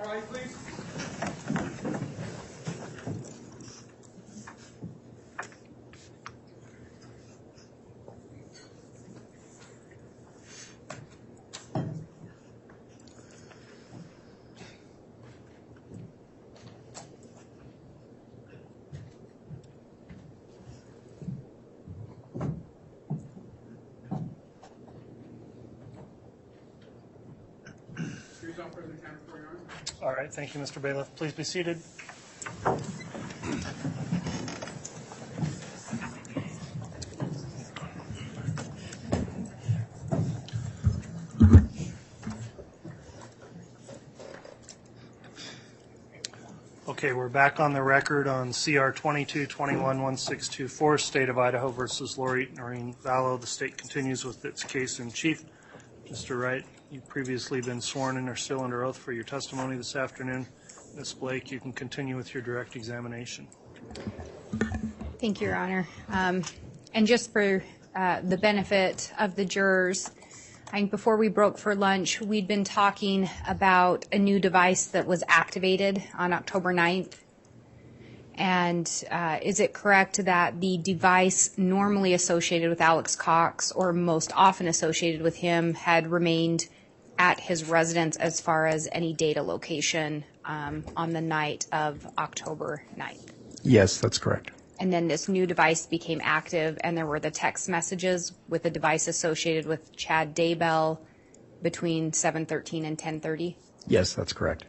All right, please. All right, thank you, Mr. Bailiff. Please be seated. Okay, we're back on the record on CR 22-21-1624, State of Idaho versus Lori Vallow. The state continues with its case in chief. Mr. Wright, you've previously been sworn in or still under oath for your testimony this afternoon. Ms. Blake, you can continue with your direct examination. Thank you, Your Honor. And just for the benefit of the jurors, I think before we broke for lunch, we'd been talking about a new device that was activated on October 9th. And is it correct that the device normally associated with Alex Cox, or most often associated with him, had remained at his residence as far as any data location on the night of October 9th? Yes, that's correct. And then this new device became active, and there were the text messages with a device associated with Chad Daybell between 7:13 and 10:30? Yes, that's correct.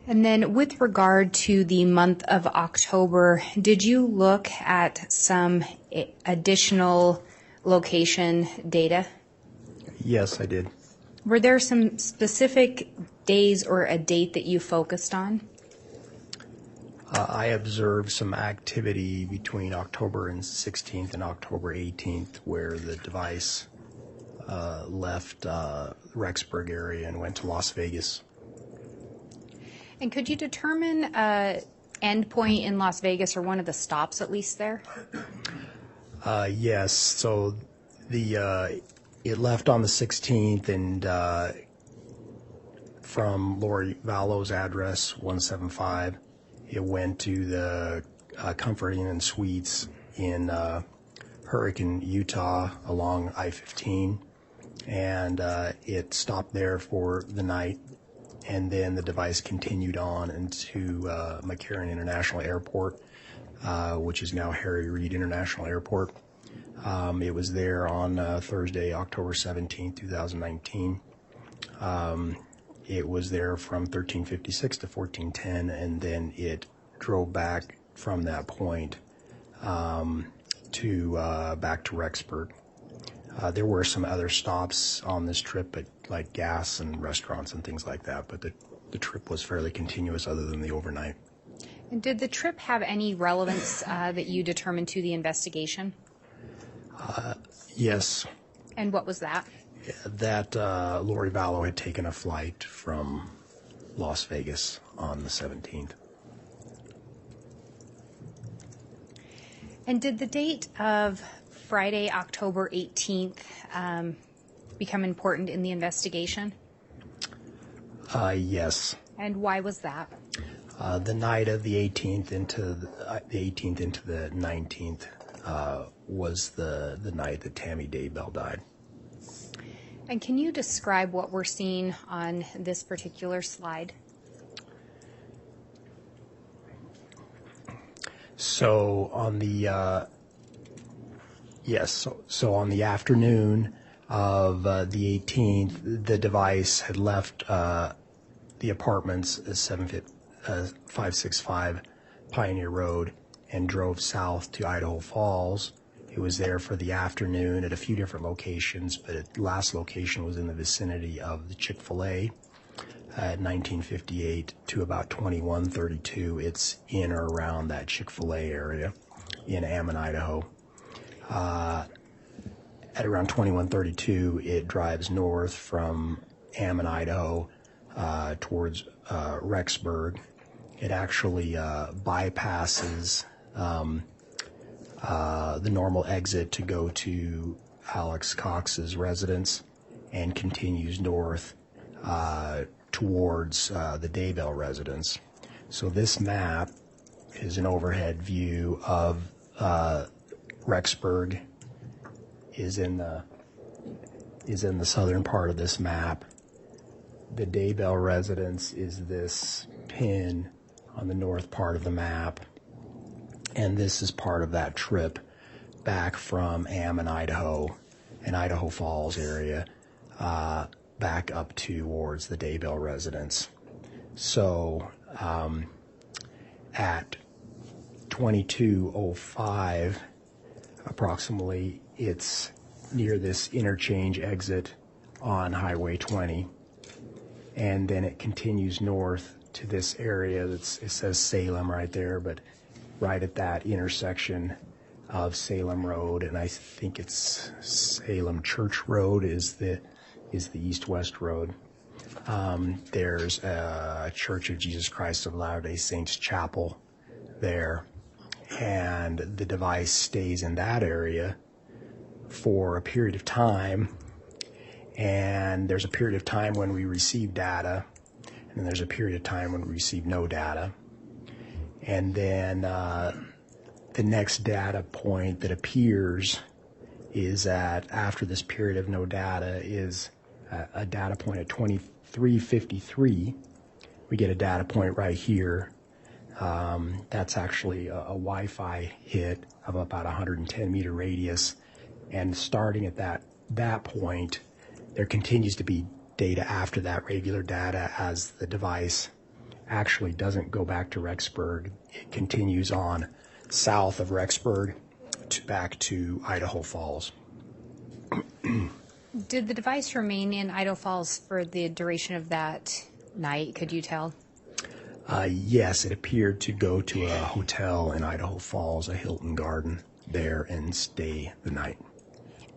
And then with regard to the month of October, did you look at some additional location data? Yes, I did. Were there some specific days or a date that you focused on? I observed some activity between October 16th and October 18th where the device left Rexburg area and went to Las Vegas. And could you determine endpoint in Las Vegas, or one of the stops at least there? Yes. So it left on the 16th, and from Lori Vallow's address, 175, it went to the Comfort Inn and Suites in Hurricane, Utah, along I-15, and it stopped there for the night. And then the device continued on into McCarran International Airport, which is now Harry Reid International Airport. It was there on Thursday, October 17, 2019. It was there from 13:56 to 14:10, and then it drove back from that point to back to Rexburg. There were some other stops on this trip, but like gas and restaurants and things like that, but the trip was fairly continuous other than the overnight. And did the trip have any relevance that you determined to the investigation? Yes. And what was that? That Lori Vallow had taken a flight from Las Vegas on the 17th. And did the date of Friday, October 18th, become important in the investigation? Yes. And why was that? The night of the 18th into the 19th was the night that Tammy Daybell died. And can you describe what we're seeing on this particular slide? So on the So on the afternoon of the 18th, the device had left the apartments at 565 Pioneer Road and drove south to Idaho Falls. It was there for the afternoon at a few different locations, but its last location was in the vicinity of the Chick-fil-A at 1958 to about 2132. It's in or around that Chick-fil-A area in Ammon, Idaho. At around 2132, it drives north from Ammon, Idaho, towards Rexburg. It actually bypasses the normal exit to go to Alex Cox's residence and continues north towards the Daybell residence. So this map is an overhead view of Rexburg is in the southern part of this map. The Daybell residence is this pin on the north part of the map, and this is part of that trip back from Ammon, Idaho, and Idaho Falls area, back up towards the Daybell residence. So at 22:05, approximately, it's near this interchange exit on Highway 20, and then it continues north to this area. It says Salem right there, but right at that intersection of Salem Road, and I think it's Salem Church Road is the east-west road. There's a Church of Jesus Christ of Latter-day Saints chapel there, and the device stays in that area for a period of time, and there's a period of time when we receive data, and then there's a period of time when we receive no data, and then the next data point that appears is after this period of no data is a data point at 23:53. We get a data point right here. That's actually a Wi-Fi hit of about 110 meter radius, and starting at that point, there continues to be data after that regular data as the device actually doesn't go back to Rexburg. It continues on south of Rexburg back to Idaho Falls. Did the device remain in Idaho Falls for the duration of that night? Could you tell? Yes, it appeared to go to a hotel in Idaho Falls, a Hilton Garden there, and stay the night.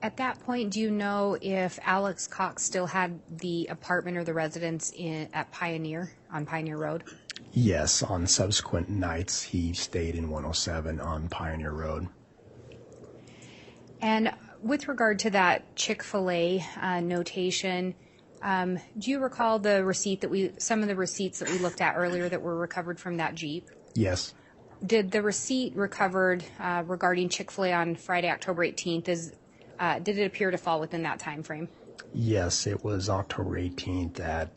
At that point, do you know if Alex Cox still had the apartment or the residence at Pioneer, on Pioneer Road? Yes, on subsequent nights, he stayed in 107 on Pioneer Road. And with regard to that Chick-fil-A notation, do you recall some of the receipts that we looked at earlier that were recovered from that Jeep? Yes. Did the receipt recovered regarding Chick-fil-A on Friday, October 18th, did it appear to fall within that time frame? Yes, it was October 18th at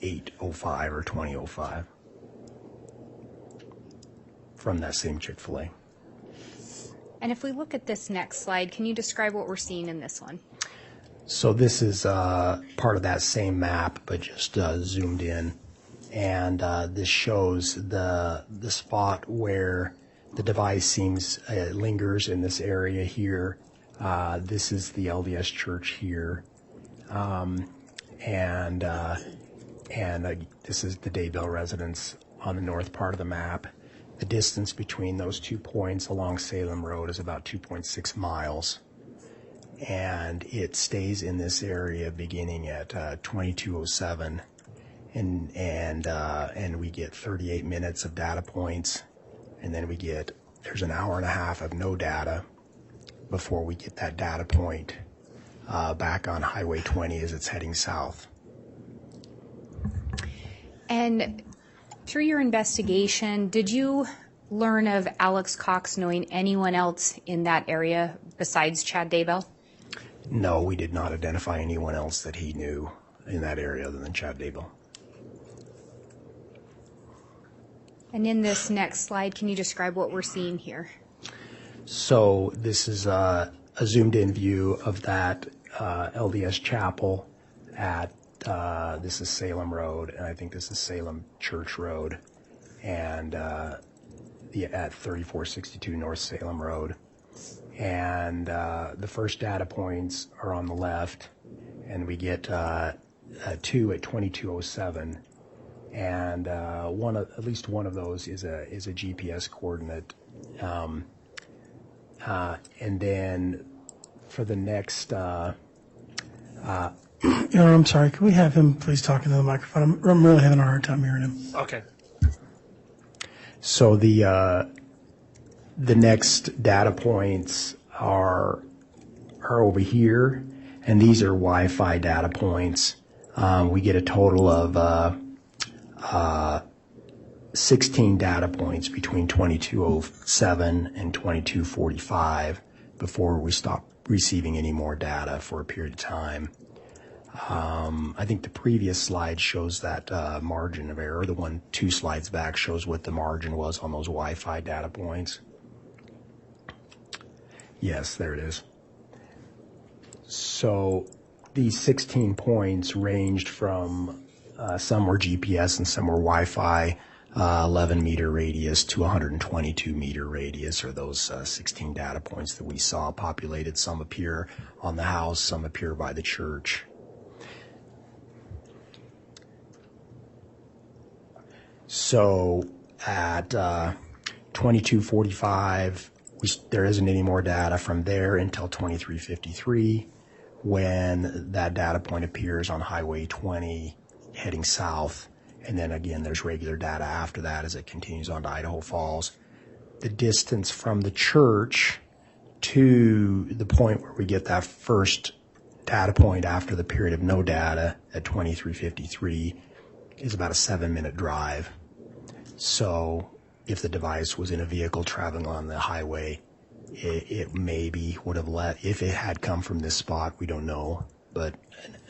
8:05 or 20:05 from that same Chick-fil-A. And if we look at this next slide, can you describe what we're seeing in this one? So this is part of that same map, but just zoomed in, and this shows the spot where the device lingers in this area here. This is the LDS Church here, and this is the Daybell residence on the north part of the map. The distance between those 2 points along Salem Road is about 2.6 miles. And it stays in this area beginning at 22:07, and we get 38 minutes of data points, and then there's an hour and a half of no data before we get that data point back on Highway 20 as it's heading south. And through your investigation, did you learn of Alex Cox knowing anyone else in that area besides Chad Daybell? No, we did not identify anyone else that he knew in that area other than Chad Daybell. And in this next slide, can you describe what we're seeing here? So this is a zoomed-in view of that LDS chapel this is Salem Road, and I think this is Salem Church Road, and at 3462 North Salem Road. And the first data points are on the left, and we get 2 at 22:07, and at least one of those is a GPS coordinate, and then for the next. I'm sorry. Could we have him please talk into the microphone? I'm really having a hard time hearing him. Okay. So the next data points are over here, And these are Wi-Fi data points. We get a total of 16 data points between 2207 and 2245 before we stop receiving any more data for a period of time. I think the previous slide shows that margin of error. The one 2 slides back shows what the margin was on those Wi-Fi data points. Yes, there it is. So these 16 points ranged from some were GPS and some were Wi-Fi, 11 meter radius to 122 meter radius, or those 16 data points that we saw populated. Some appear on the house, some appear by the church. So at 2245, there isn't any more data from there until 2353, when that data point appears on Highway 20 heading south. And then again, there's regular data after that as it continues on to Idaho Falls. The distance from the church to the point where we get that first data point after the period of no data at 2353 is about a 7-minute drive. So if the device was in a vehicle traveling on the highway, it maybe would have left. If it had come from this spot, we don't know, but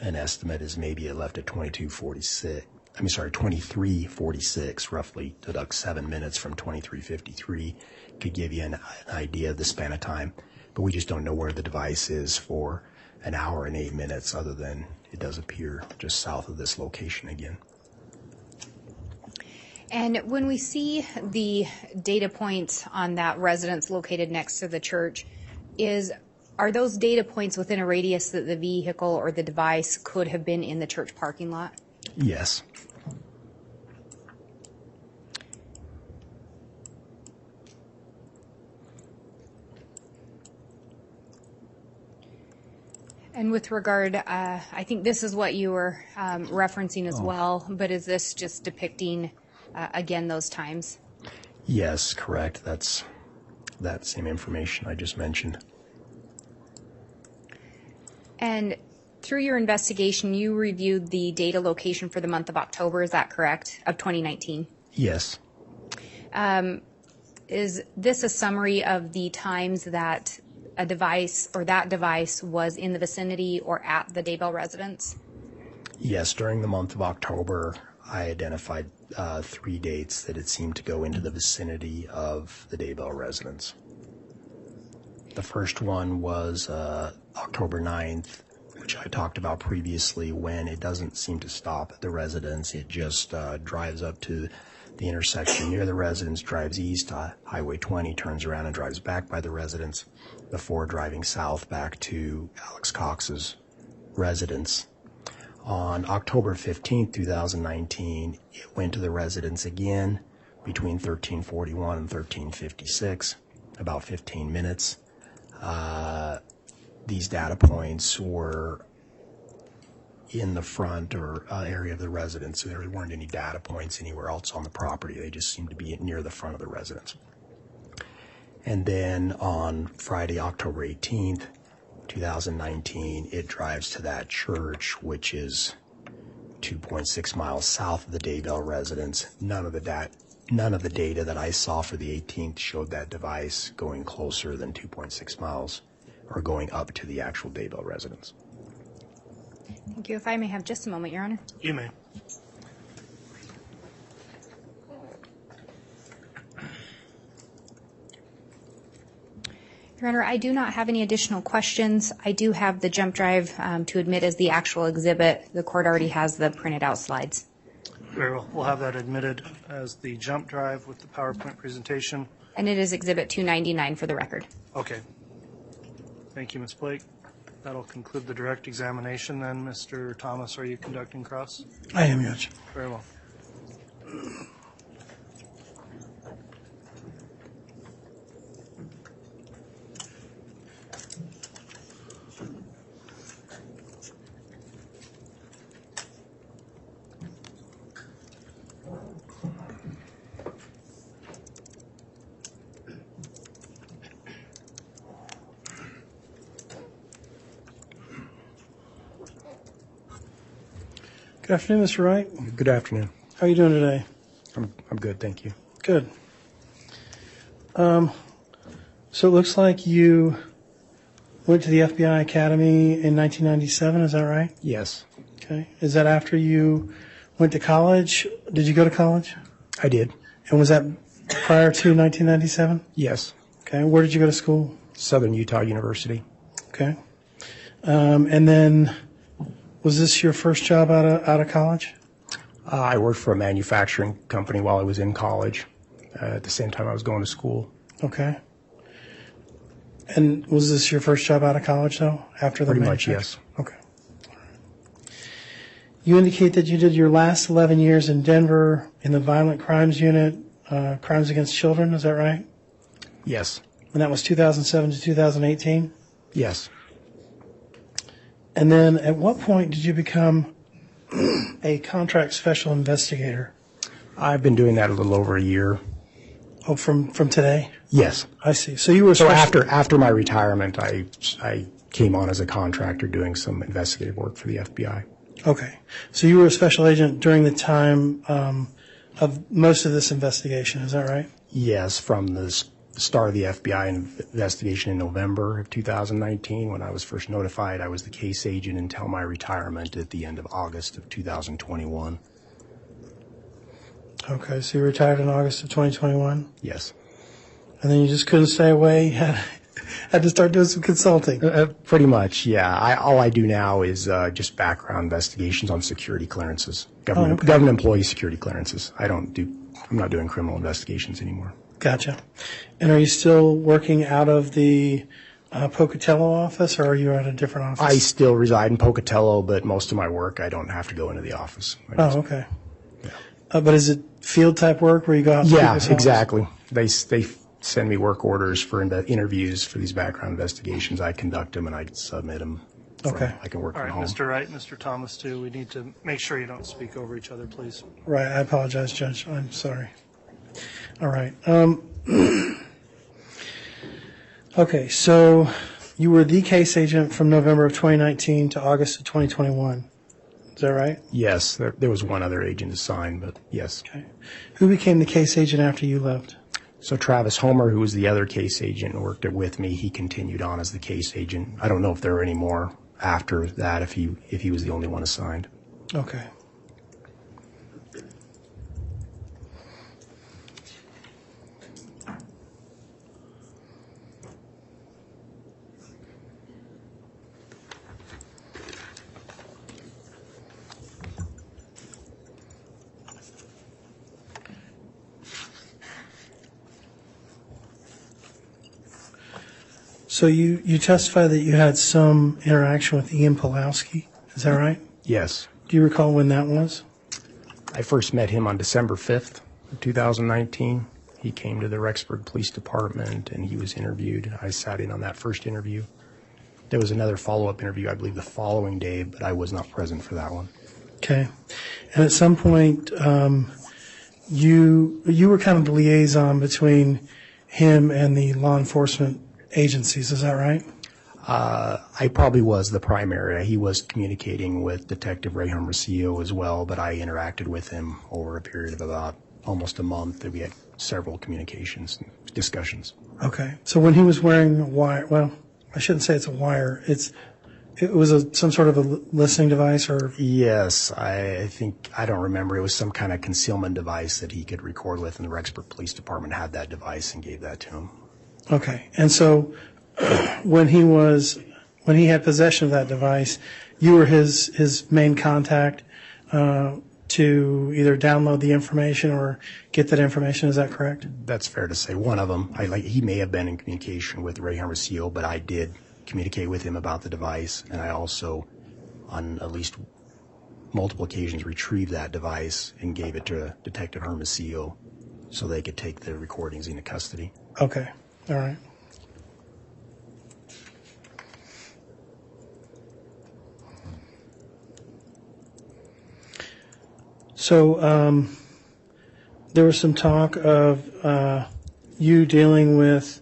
an estimate is maybe it left at 2346, roughly deduct 7 minutes from 2353, could give you an idea of the span of time. But we just don't know where the device is for an hour and 8 minutes, other than it does appear just south of this location again. And when we see the data points on that residence located next to the church, are those data points within a radius that the vehicle or the device could have been in the church parking lot? Yes. And with regard, I think this is what you were referencing as well, but is this just depicting, again, those times? Yes, correct. That's that same information I just mentioned. And through your investigation, you reviewed the data location for the month of October, is that correct, of 2019? Yes. Is this a summary of the times that a device or that device was in the vicinity or at the Daybell residence? Yes, during the month of October, I identified 3 dates that it seemed to go into the vicinity of the Daybell residence. The first one was October 9th, which I talked about previously, when it doesn't seem to stop at the residence. It just drives up to the intersection near the residence, drives east to Highway 20, turns around and drives back by the residence before driving south back to Alex Cox's residence. On October 15th, 2019, it went to the residence again between 1341 and 1356, about 15 minutes. These data points were in the front or area of the residence, so there weren't any data points anywhere else on the property. They just seemed to be near the front of the residence. And then on Friday, October 18th, 2019, it drives to that church, which is 2.6 miles south of the Daybell residence. None of the data that I saw for the 18th showed that device going closer than 2.6 miles or going up to the actual Daybell residence. Thank you. If I may have just a moment, Your Honor. You may. Your Honor, I do not have any additional questions. I do have the jump drive to admit as the actual exhibit. The court already has the printed out slides. Very well. We'll have that admitted as the jump drive with the PowerPoint presentation. And it is exhibit 299 for the record. Okay. Thank you, Ms. Blake. That'll conclude the direct examination then. Mr. Thomas, are you conducting cross? I am, Judge. Very well. Good afternoon, Mr. Wright. Good afternoon. How are you doing today? I'm good, thank you. Good. So it looks like you went to the FBI Academy in 1997, is that right? Yes, Okay. Is that after you went to college? Did you go to college? I did. And was that prior to 1997? Yes. Okay. Where did you go to school? Southern Utah University. Okay. And then was this your first job out of college? I worked for a manufacturing company while I was in college. At the same time I was going to school. Okay. And was this your first job out of college, though, after the Pretty much, manufacturing? yes. Okay. You indicate that you did your last 11 years in Denver in the Violent Crimes Unit, Crimes Against Children, is that right? Yes. And that was 2007 to 2018? Yes. And then at what point did you become a contract special investigator? I've been doing that a little over a year. Oh, from today? Yes. I see. So you were So special- after my retirement, I came on as a contractor doing some investigative work for the FBI. Okay. So you were a special agent during the time of most of this investigation, is that right? Yes, from the start of the FBI investigation in November of 2019, when I was first notified, I was the case agent until my retirement at the end of August of 2021. Okay, so you retired in August of 2021, Yes. and then you just couldn't stay away. You had to start doing some consulting. Pretty much, yeah. All I do now is just background investigations on security clearances, government employee security clearances. I'm not doing criminal investigations anymore. Gotcha. And are you still working out of the Pocatello office, or are you at a different office? I still reside in Pocatello, but most of my work, I don't have to go into the office. Oh, okay. But is it field type work where you go out to Yeah, people's homes? exactly. They send me work orders for interviews for these background investigations. I conduct them and I submit them. Okay. I can work All from right, home. Mr. Wright, Mr. Thomas, too, we need to make sure you don't speak over each other, please. Right, I apologize, Judge. I'm sorry. All right. Okay, so you were the case agent from November of 2019 to August of 2021. Is that right? Yes, there was one other agent assigned, but yes. Okay. Who became the case agent after you left? So Travis Homer, who was the other case agent and worked with me, he continued on as the case agent. I don't know if there were any more after that, if he was the only one assigned. Okay. So you testified that you had some interaction with Ian Pulowski. Is that right? Yes. Do you recall when that was? I first met him on December 5th of 2019. He came to the Rexburg Police Department and he was interviewed. I sat in on that first interview. There was another follow-up interview, I believe, the following day, but I was not present for that one. Okay. And at some point, you were kind of the liaison between him and the law enforcement agencies. Is that right? I probably was the primary. He was communicating with Detective Ray Hermosillo as well, but I interacted with him over a period of about almost a month. We had several communications and discussions. Okay. So when he was wearing a wire, well, I shouldn't say it's a wire. It was some sort of a listening device, or? Yes, I think, I don't remember. It was some kind of concealment device that he could record with, and the Rexburg Police Department had that device and gave that to him. Okay. And so when he had possession of that device, you were his main contact to either download the information or get that information. Is that correct? That's fair to say. One of them, he may have been in communication with Ray Hermosillo, but I did communicate with him about the device, and I also, on at least multiple occasions, retrieved that device and gave it to Detective Hermosillo so they could take the recordings into custody. Okay. All right. So there was some talk of you dealing with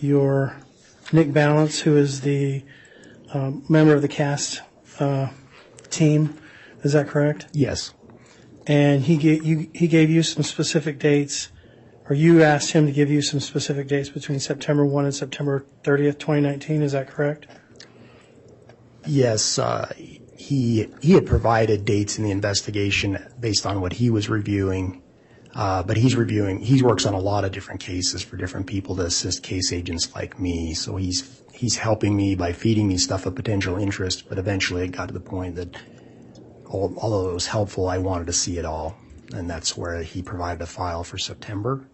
your Nick Balance, who is the member of the cast team. Is that correct? Yes. And he gave you some specific dates, or you asked him to give you some specific dates between September 1 and September 30th, 2019. Is that correct? Yes. He had provided dates in the investigation based on what he was reviewing. But he works on a lot of different cases for different people to assist case agents like me. So he's helping me by feeding me stuff of potential interest. But eventually it got to the point that although it was helpful, I wanted to see it all. And that's where he provided a file for September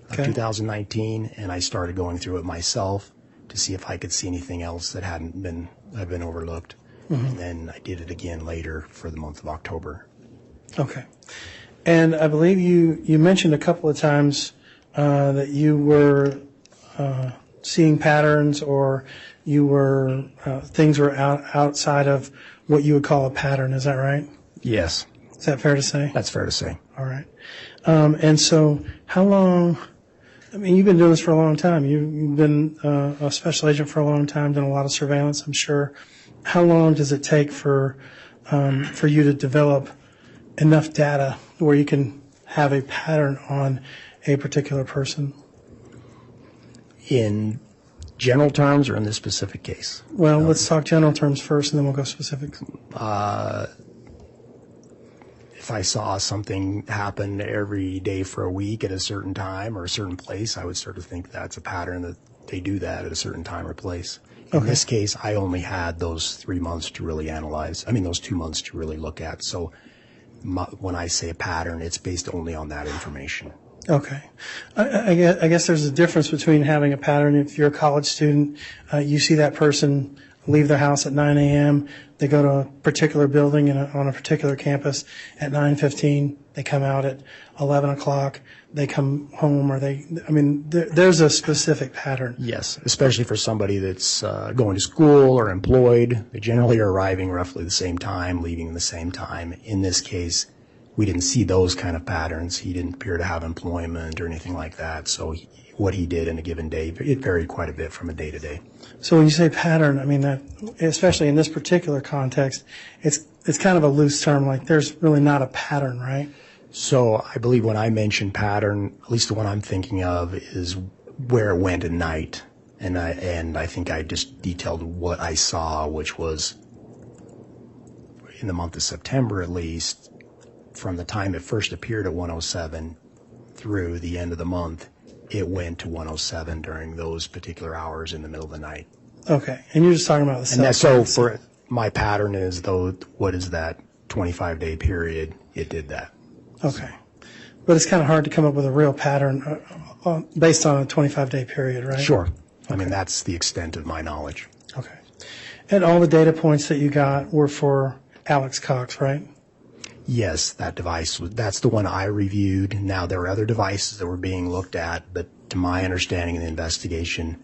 of 2019. And I started going through it myself to see if I could see anything else that had been overlooked. Mm-hmm. And then I did it again later for the month of October. Okay. And I believe you mentioned a couple of times that you were seeing patterns, or you were things were outside of what you would call a pattern. Is that right? Yes. Is that fair to say? That's fair to say. All right. And so how long, I mean, you've been doing this for a long time. You've been a special agent for a long time, done a lot of surveillance, I'm sure. How long does it take for you to develop enough data where you can have a pattern on a particular person? In general terms or in this specific case? Well, let's talk general terms first, and then we'll go specifics. If I saw something happen every day for a week at a certain time or a certain place, I would sort of think that's a pattern that they do that at a certain time or place. In this case, I only had those 3 months to really analyze. Those 2 months to really look at. So when I say a pattern, it's based only on that information. Okay. I guess there's a difference between having a pattern. If you're a college student, you see that person leave their house at 9 a.m., they go to a particular building on a particular campus at 9:15, they come out at 11 o'clock, they come home, or there's a specific pattern. Yes, especially for somebody that's going to school or employed. They generally are arriving roughly the same time, leaving the same time. In this case, we didn't see those kind of patterns. He didn't appear to have employment or anything like that. So what he did in a given day, it varied quite a bit from a day to day. So when you say pattern, that, especially in this particular context, it's kind of a loose term. Like there's really not a pattern, right? So I believe when I mention pattern, at least the one I'm thinking of is where it went at night. And I think I just detailed what I saw, which was in the month of September at least, from the time it first appeared at 107 through the end of the month, it went to 107 during those particular hours in the middle of the night. Okay. And you're just talking about the cell. And so for my pattern is, though, what is that 25-day period? It did that. Okay. But it's kind of hard to come up with a real pattern based on a 25-day period, right? Sure. That's the extent of my knowledge. Okay. And all the data points that you got were for Alex Cox, right? Yes, that's the one I reviewed. Now, there were other devices that were being looked at, but to my understanding in the investigation,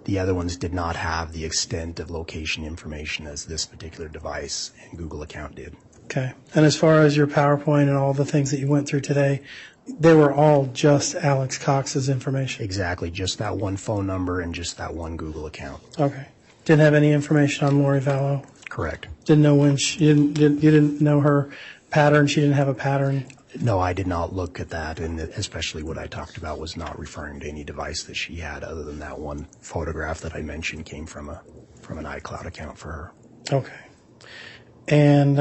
the other ones did not have the extent of location information as this particular device and Google account did. Okay. And as far as your PowerPoint and all the things that you went through today, they were all just Alex Cox's information? Exactly. Just that one phone number and just that one Google account. Okay. Didn't have any information on Lori Vallow? Correct. Didn't know when you didn't know her pattern? She didn't have a pattern? No, I did not look at that, and especially what I talked about was not referring to any device that she had other than that one photograph that I mentioned came from an iCloud account for her. Okay. And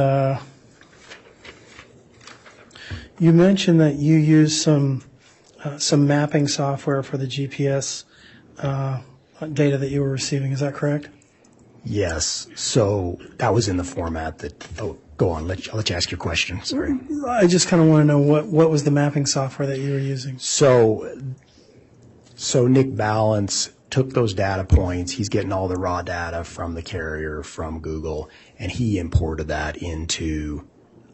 you mentioned that you used some mapping software for the GPS data that you were receiving. Is that correct? Yes. So that was in the format that. Oh, go on. I'll let you ask your question. Sorry. I just kind of want to know what was the mapping software that you were using. So Nick Balance took those data points. He's getting all the raw data from the carrier, from Google, and he imported that into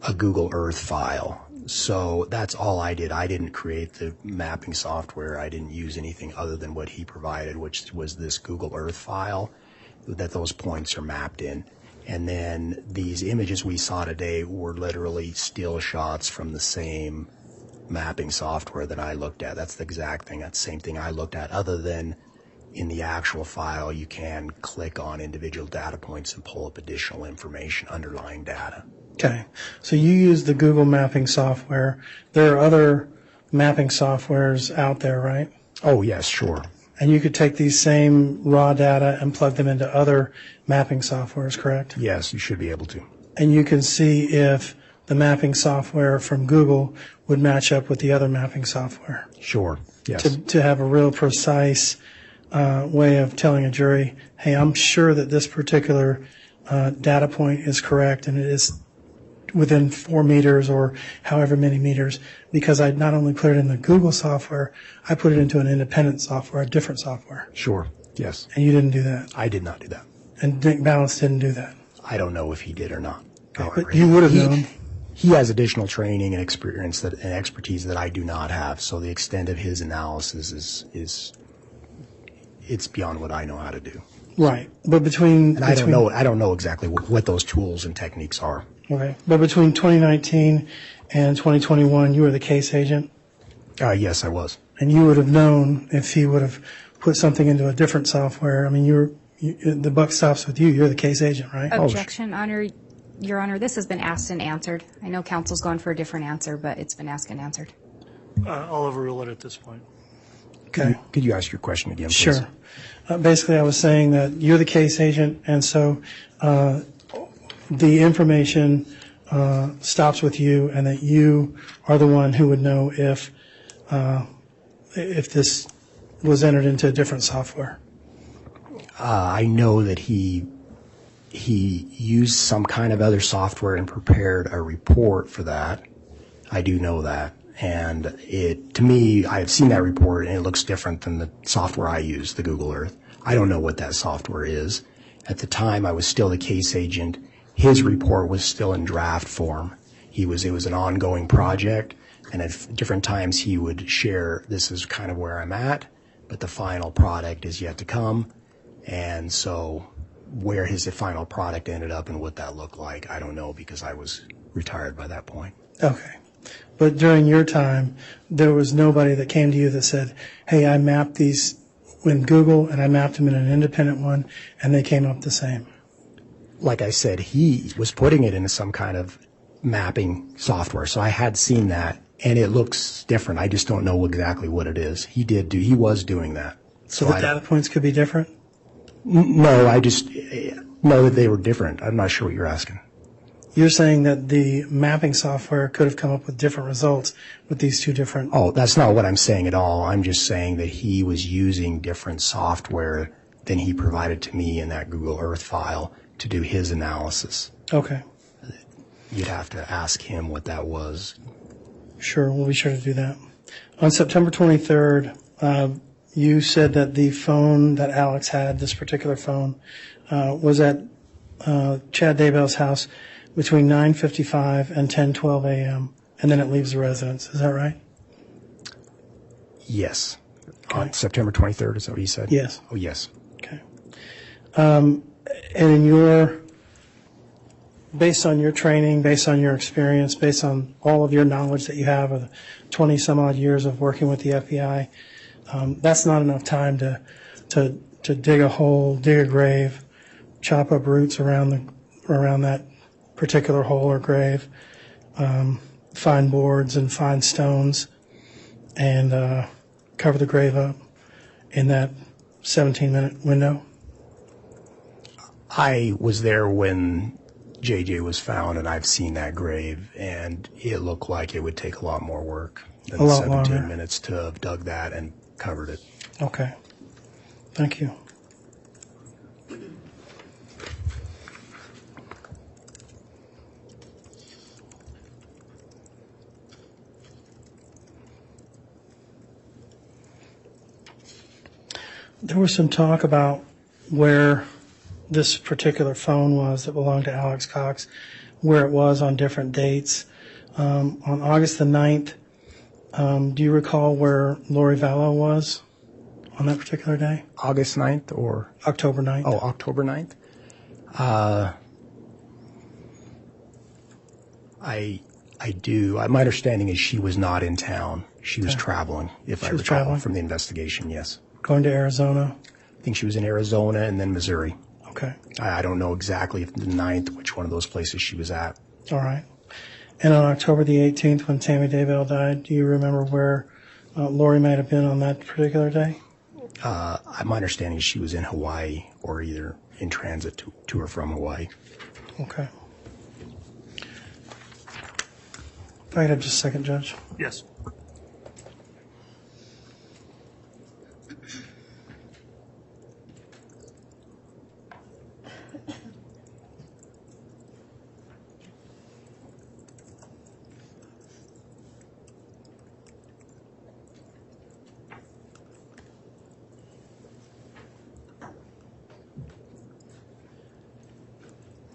a Google Earth file. So that's all I did. I didn't create the mapping software. I didn't use anything other than what he provided, which was this Google Earth file that those points are mapped in. And then these images we saw today were literally still shots from the same mapping software that I looked at. That's the exact thing. That's the same thing I looked at, other than in the actual file, you can click on individual data points and pull up additional information, underlying data. Okay. So you use the Google mapping software. There are other mapping softwares out there, right? Oh, yes, sure. And you could take these same raw data and plug them into other mapping softwares, correct? Yes, you should be able to. And you can see if the mapping software from Google would match up with the other mapping software. Sure, yes. To have a real precise way of telling a jury, hey, I'm sure that this particular data point is correct and it is within 4 meters or however many meters, because I not only put it in the Google software, I put it into an independent software, a different software. Sure, yes. And you didn't do that. I did not do that. And Nick Balance didn't do that. I don't know if he did or not. But you would have known. He has additional training and experience and expertise that I do not have. So the extent of his analysis is it's beyond what I know how to do. Right. But between I don't know exactly what those tools and techniques are. Okay. But between 2019 and 2021, you were the case agent? Yes, I was. And you would have known if he would have put something into a different software. I mean, the buck stops with you. You're the case agent, right? Objection, Your Honor, this has been asked and answered. I know counsel's gone for a different answer, but it's been asked and answered. I'll overrule it at this point. Okay. Could you ask your question again, please? Sure. Basically, I was saying that you're the case agent, and so the information stops with you, and that you are the one who would know if this was entered into a different software. I know that he used some kind of other software and prepared a report for that. I do know that. And to me, I've seen that report and it looks different than the software I use, the Google Earth. I don't know what that software is. At the time, I was still the case agent. His report was still in draft form. It was an ongoing project, and at different times he would share, this is kind of where I'm at, but the final product is yet to come. And so where his final product ended up and what that looked like, I don't know, because I was retired by that point. Okay. But during your time, there was nobody that came to you that said, hey, I mapped these in Google and I mapped them in an independent one and they came up the same. Like I said, he was putting it into some kind of mapping software. So I had seen that and it looks different. I just don't know exactly what it is. He was doing that. So the data points could be different? No, I just know that they were different. I'm not sure what you're asking. You're saying that the mapping software could have come up with different results with these two different... Oh, that's not what I'm saying at all. I'm just saying that he was using different software than he provided to me in that Google Earth file to do his analysis. Okay. You'd have to ask him what that was. Sure, we'll be sure to do that. On September 23rd, you said that the phone that Alex had, this particular phone, was at Chad Daybell's house between 9:55 and 10:12 a.m., and then it leaves the residence. Is that right? Yes. Okay. On September 23rd, is that what you said? Yes. Oh, yes. Okay. And in based on your training, based on your experience, based on all of your knowledge that you have of 20 some odd years of working with the FBI, that's not enough time to dig a hole, dig a grave, chop up roots around that particular hole or grave, find boards and find stones, and cover the grave up in that 17-minute window? I was there when JJ was found, and I've seen that grave, and it looked like it would take a lot more work than A lot 17 longer. minutes to have dug that and covered it. Okay. Thank you. There was some talk about where this particular phone was that belonged to Alex Cox, where it was on different dates. On August the 9th, do you recall where Lori Vallow was on that particular day? August 9th or? October 9th. Oh, October 9th? I do. My understanding is she was not in town. She was traveling, if I recall, from the investigation, yes. Going to Arizona? think she was in Arizona and then Missouri. Okay. I don't know exactly if the 9th, which one of those places she was at. All right. And on October the 18th, when Tammy Daybell died, do you remember where Lori might have been on that particular day? My understanding is she was in Hawaii or either in transit to or from Hawaii. Okay. If I could have just a second, Judge. Yes.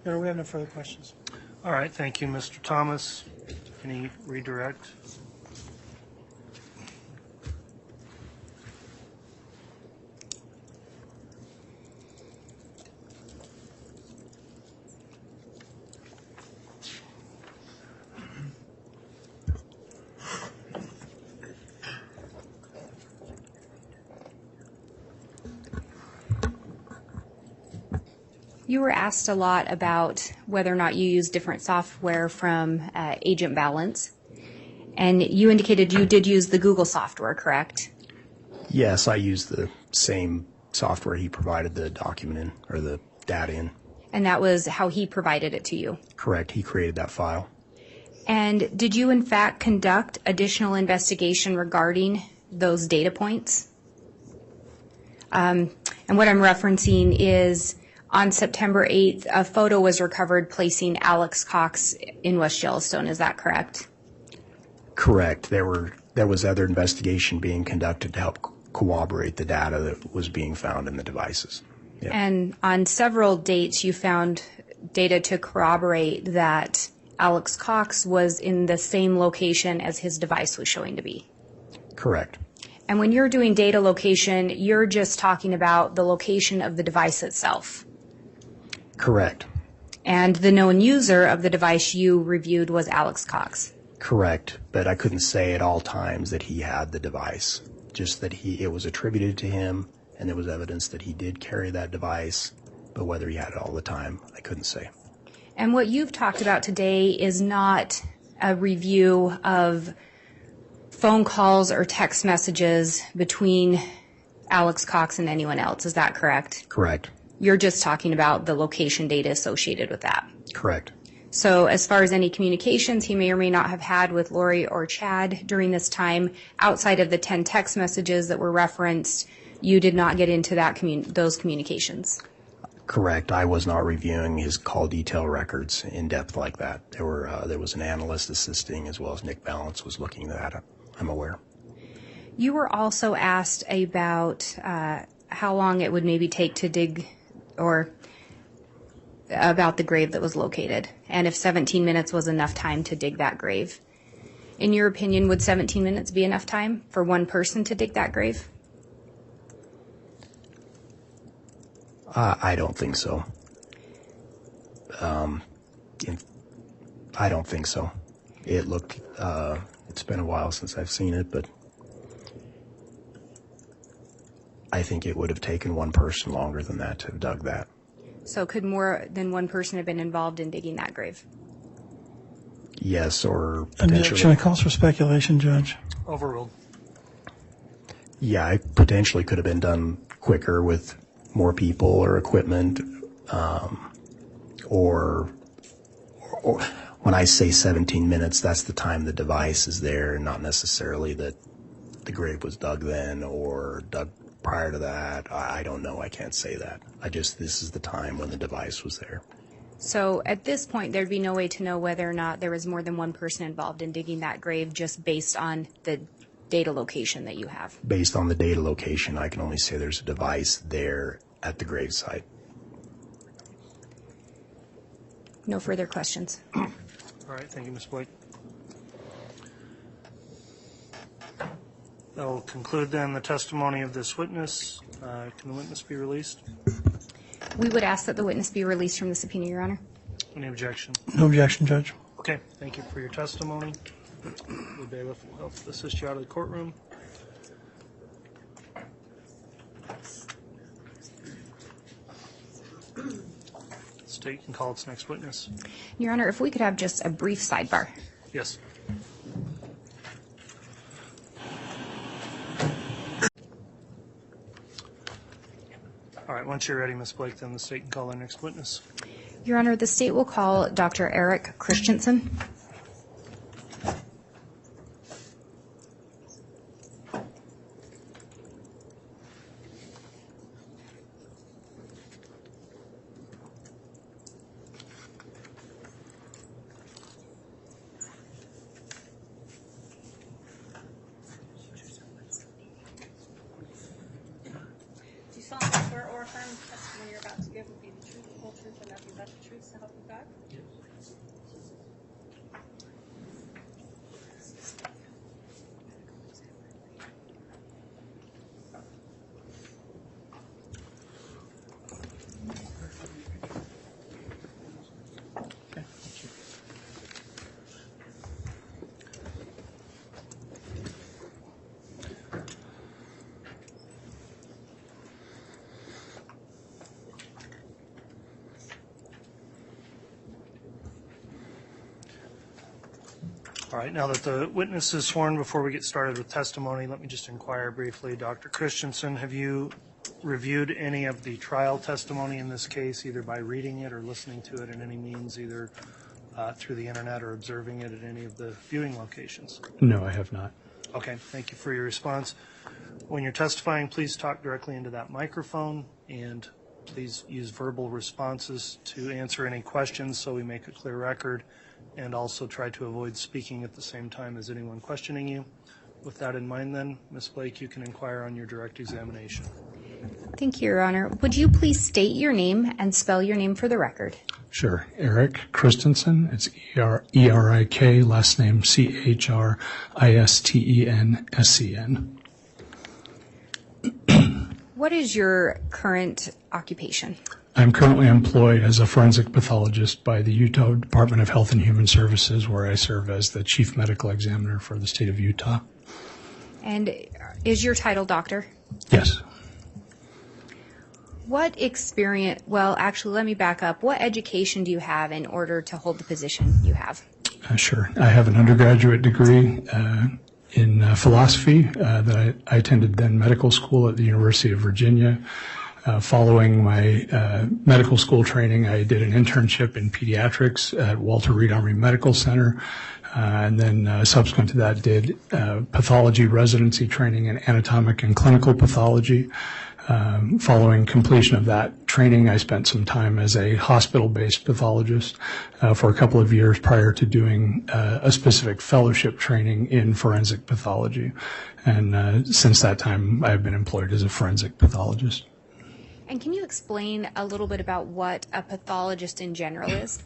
No, we have no further questions. All right, thank you, Mr. Thomas. Any redirect? You were asked a lot about whether or not you use different software from Agent Balance, and you indicated you did use the Google software, correct? Yes, I used the same software he provided the document in, or the data in. And that was how he provided it to you? Correct. He created that file. And did you, in fact, conduct additional investigation regarding those data points? And what I'm referencing is on September 8th, a photo was recovered placing Alex Cox in West Yellowstone. Is that correct? Correct. There was other investigation being conducted to help corroborate the data that was being found in the devices. Yep. And on several dates, you found data to corroborate that Alex Cox was in the same location as his device was showing to be. Correct. And when you're doing data location, you're just talking about the location of the device itself. Correct. And the known user of the device you reviewed was Alex Cox. Correct. But I couldn't say at all times that he had the device. Just that it was attributed to him, and there was evidence that he did carry that device. But whether he had it all the time, I couldn't say. And what you've talked about today is not a review of phone calls or text messages between Alex Cox and anyone else. Is that correct? Correct. You're just talking about the location data associated with that. Correct. So as far as any communications he may or may not have had with Lori or Chad during this time, outside of the 10 text messages that were referenced, you did not get into those communications. Correct. I was not reviewing his call detail records in depth like that. There was an analyst assisting as well as Nick Balance was looking at it. I'm aware. You were also asked about how long it would maybe take to dig, or about the grave that was located, and if 17 minutes was enough time to dig that grave. In your opinion, would 17 minutes be enough time for one person to dig that grave? I don't think so. I don't think so. It looked, it's been a while since I've seen it, but I think it would have taken one person longer than that to have dug that. So could more than one person have been involved in digging that grave? Yes, or Objection. potentially. It calls for speculation, Judge. Overruled. Yeah, it potentially could have been done quicker with more people or equipment, or when I say 17 minutes, that's the time the device is there, not necessarily that the grave was dug then or dug prior to that. I don't know. I can't say that. This is the time when the device was there. So at this point, there'd be no way to know whether or not there was more than one person involved in digging that grave just based on the data location that you have. Based on the data location, I can only say there's a device there at the grave site. No further questions. All right, thank you, Ms. Blake. That will conclude then the testimony of this witness. Can the witness be released? We would ask that the witness be released from the subpoena, Your Honor. Any objection? No objection, Judge. Okay, thank you for your testimony. The bailiff will help assist you out of the courtroom. State can call its next witness. Your Honor, if we could have just a brief sidebar. Yes. All right, once you're ready, Ms. Blake, then the state can call their next witness. Your Honor, the state will call Dr. Eric Christensen. Do you solemnly swear or affirm the testimony you're about to give will be the truth, the whole truth, and nothing but the truth, so help you God? All right, now that the witness is sworn, before we get started with testimony, let me just inquire briefly. Dr. Christensen, have you reviewed any of the trial testimony in this case, either by reading it or listening to it in any means, either through the internet or observing it at any of the viewing locations? No, I have not. Okay, thank you for your response. When you're testifying, please talk directly into that microphone, and please use verbal responses to answer any questions so we make a clear record, and also try to avoid speaking at the same time as anyone questioning you. With that in mind then, Ms. Blake, you can inquire on your direct examination. Thank you, Your Honor. Would you please state your name and spell your name for the record? Sure. Eric Christensen. It's E-R-I-K, last name C-H-R-I-S-T-E-N-S-E-N. What is your current occupation? I'm currently employed as a forensic pathologist by the Utah Department of Health and Human Services, where I serve as the chief medical examiner for the state of Utah. And is your title doctor? Yes. What experience, well, actually, let me back up. What education do you have in order to hold the position you have? Sure. I have an undergraduate degree in philosophy that I attended then medical school at the University of Virginia. Following my medical school training, I did an internship in pediatrics at Walter Reed Army Medical Center, and then subsequent to that did pathology residency training in anatomic and clinical pathology. Following completion of that training, I spent some time as a hospital-based pathologist for a couple of years prior to doing a specific fellowship training in forensic pathology. And since that time, I've been employed as a forensic pathologist. And can you explain a little bit about what a pathologist in general is?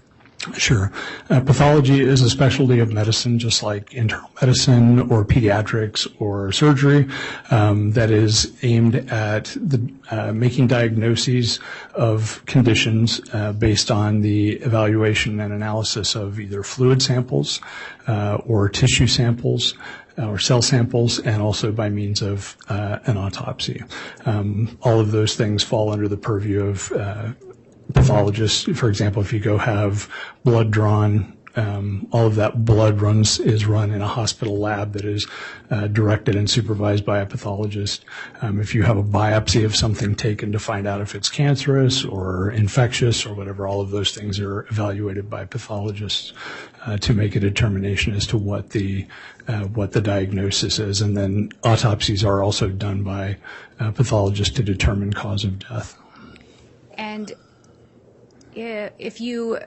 Sure. Pathology is a specialty of medicine, just like internal medicine or pediatrics or surgery, that is aimed at making diagnoses of conditions based on the evaluation and analysis of either fluid samples or tissue samples or cell samples, and also by means of an autopsy. All of those things fall under the purview of pathologists. For example, if you go have blood drawn, all of that blood is run in a hospital lab that is directed and supervised by a pathologist. If you have a biopsy of something taken to find out if it's cancerous or infectious or whatever, all of those things are evaluated by pathologists to make a determination as to what the diagnosis is. And then autopsies are also done by pathologists to determine cause of death. And if you,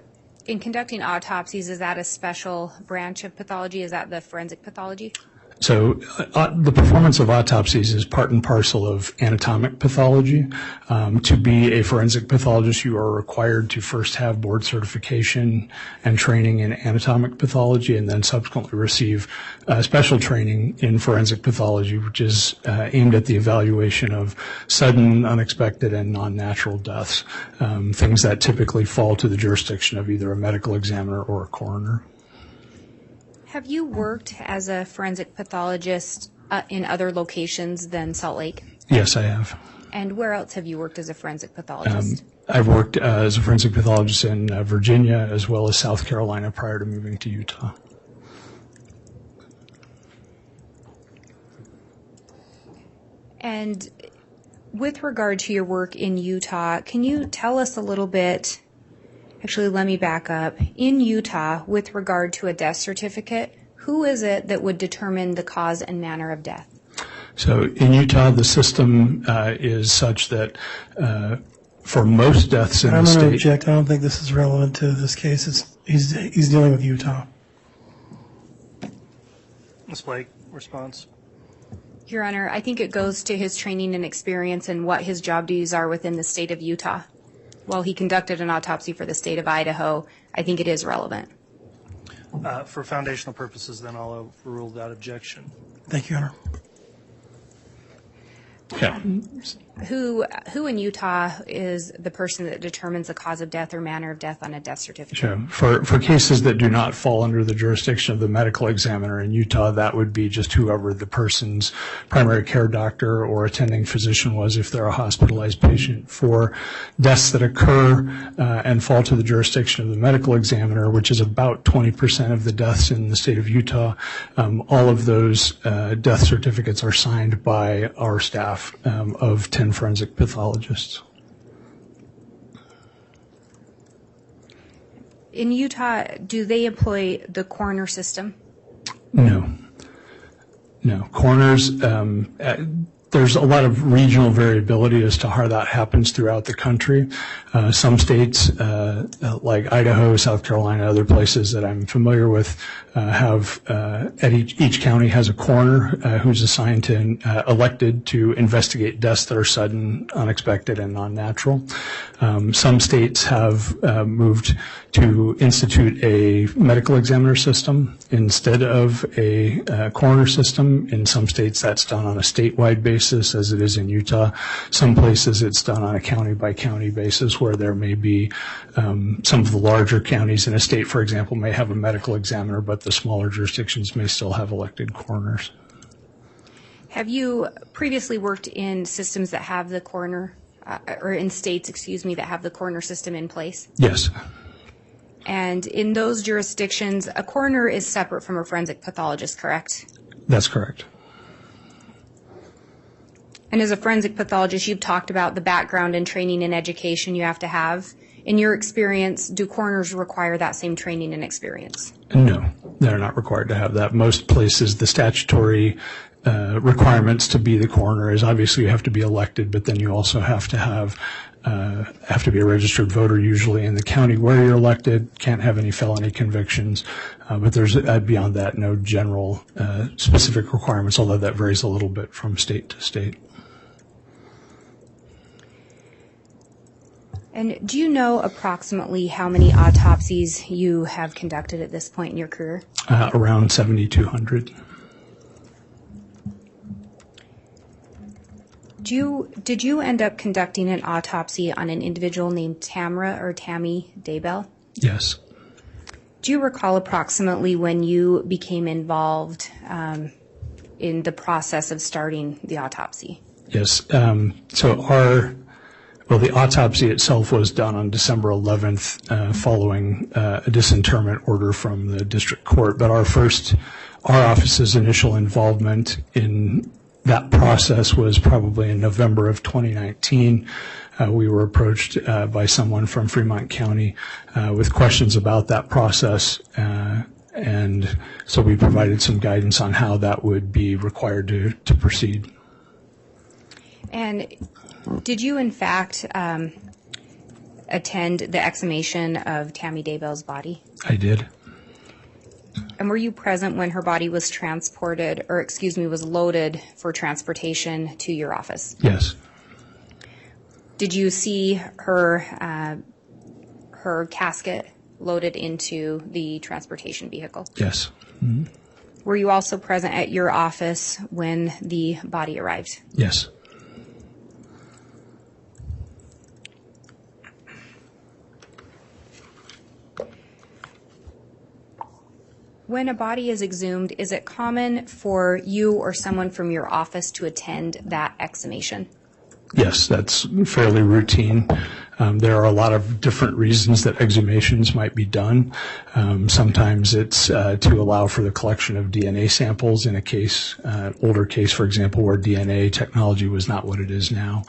in conducting autopsies, is that a special branch of pathology? Is that the forensic pathology? So the performance of autopsies is part and parcel of anatomic pathology. To be a forensic pathologist, you are required to first have board certification and training in anatomic pathology, and then subsequently receive special training in forensic pathology, which is aimed at the evaluation of sudden, unexpected, and non-natural deaths, things that typically fall to the jurisdiction of either a medical examiner or a coroner. Have you worked as a forensic pathologist in other locations than Salt Lake? Yes, I have. And where else have you worked as a forensic pathologist? I've worked as a forensic pathologist in Virginia as well as South Carolina prior to moving to Utah. And with regard to your work in Utah, can you tell us a little bit, actually let me back up, in Utah with regard to a death certificate, who is it that would determine the cause and manner of death? So in Utah, the system is such that for most deaths in I'm the going to state... object. I don't think this is relevant to this case. He's dealing with Utah. Ms. Blake, response? Your Honor, I think it goes to his training and experience and what his job duties are within the state of Utah. While he conducted an autopsy for the state of Idaho, I think it is relevant. For foundational purposes, then I'll overrule that objection. Thank you, Your Honor. Yeah. Who in Utah is the person that determines the cause of death or manner of death on a death certificate? Sure. For cases that do not fall under the jurisdiction of the medical examiner in Utah, that would be just whoever the person's primary care doctor or attending physician was if they're a hospitalized patient. For deaths that occur and fall to the jurisdiction of the medical examiner, which is about 20% of the deaths in the state of Utah, all of those death certificates are signed by our staff of 10 forensic pathologists. In Utah, do they employ the coroner system? No. Coroners, there's a lot of regional variability as to how that happens throughout the country. Some states, like Idaho, South Carolina, other places that I'm familiar with, have at each county has a coroner who's assigned to elected to investigate deaths that are sudden, unexpected, and non-natural. Some states have moved to institute a medical examiner system instead of a coroner system. In some states, that's done on a statewide basis, as it is in Utah. Some places, it's done on a county-by-county basis, where there may be some of the larger counties in a state, for example, may have a medical examiner, but the smaller jurisdictions may still have elected coroners. Have you previously worked in systems that have the coroner, or in states, that have the coroner system in place? Yes. And in those jurisdictions, a coroner is separate from a forensic pathologist, correct? That's correct. And as a forensic pathologist, you've talked about the background and training and education you have to have. In your experience, do coroners require that same training and experience? No, they're not required to have that. Most places, the statutory requirements to be the coroner is obviously you have to be elected, but then you also have to be a registered voter usually in the county where you're elected, can't have any felony convictions, but there's beyond that no general specific requirements, although that varies a little bit from state to state. And do you know approximately how many autopsies you have conducted at this point in your career? Around 7,200. Did you end up conducting an autopsy on an individual named Tammy Daybell? Yes. Do you recall approximately when you became involved in the process of starting the autopsy? Yes. The autopsy itself was done on December 11th following a disinterment order from the district court. But our office's initial involvement in that process was probably in November of 2019. We were approached by someone from Fremont County with questions about that process. And so we provided some guidance on how that would be required to proceed. And did you, in fact, attend the exhumation of Tammy Daybell's body? I did. And were you present when her body was was loaded for transportation to your office? Yes. Did you see her casket loaded into the transportation vehicle? Yes. Mm-hmm. Were you also present at your office when the body arrived? Yes. When a body is exhumed, is it common for you or someone from your office to attend that exhumation? Yes, that's fairly routine. There are a lot of different reasons that exhumations might be done. Sometimes it's to allow for the collection of DNA samples in a case, older case, for example, where DNA technology was not what it is now.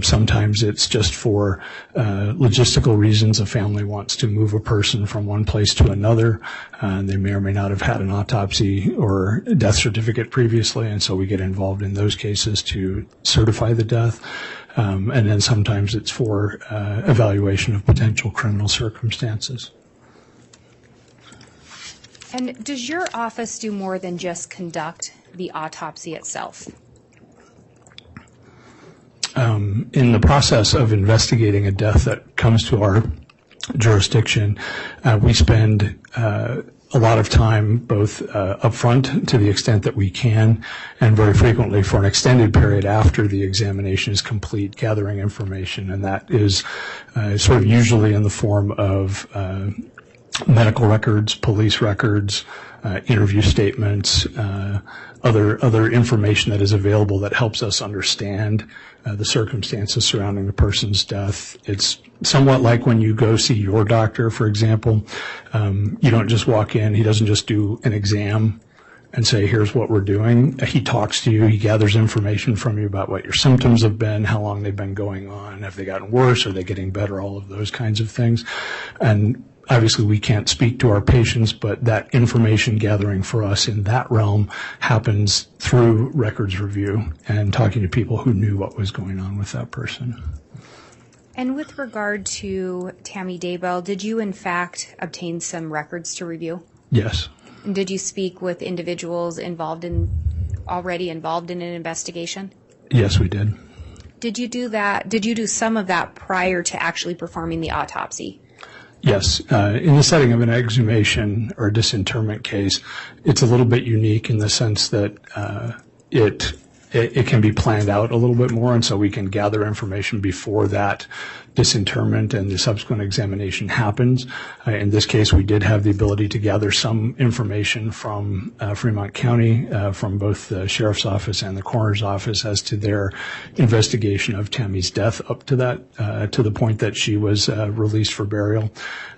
Sometimes it's just for logistical reasons. A family wants to move a person from one place to another. They may or may not have had an autopsy or death certificate previously, and so we get involved in those cases to certify the death. And then sometimes it's for evaluation of potential criminal circumstances. And does your office do more than just conduct the autopsy itself? In the process of investigating a death that comes to our jurisdiction, we spend a lot of time both upfront to the extent that we can, and very frequently for an extended period after the examination is complete, gathering information, and that is sort of usually in the form of medical records, police records, interview statements, other information that is available that helps us understand the circumstances surrounding the person's death. It's somewhat like when you go see your doctor, for example. You don't just walk in. He doesn't just do an exam and say, here's what we're doing. He talks to you. He gathers information from you about what your symptoms have been, how long they've been going on, have they gotten worse, are they getting better, all of those kinds of things. And obviously, we can't speak to our patients, but that information gathering for us in that realm happens through records review and talking to people who knew what was going on with that person. And with regard to Tammy Daybell, did you in fact obtain some records to review? Yes. And did you speak with individuals already involved in an investigation? Yes, we did. Did you do that? Did you do some of that prior to actually performing the autopsy? Yes. In the setting of an exhumation or disinterment case, it's a little bit unique in the sense that it can be planned out a little bit more, and so we can gather information before that disinterment and the subsequent examination happens. In this case, we did have the ability to gather some information from Fremont County, from both the sheriff's office and the coroner's office as to their investigation of Tammy's death up to that, to the point that she was released for burial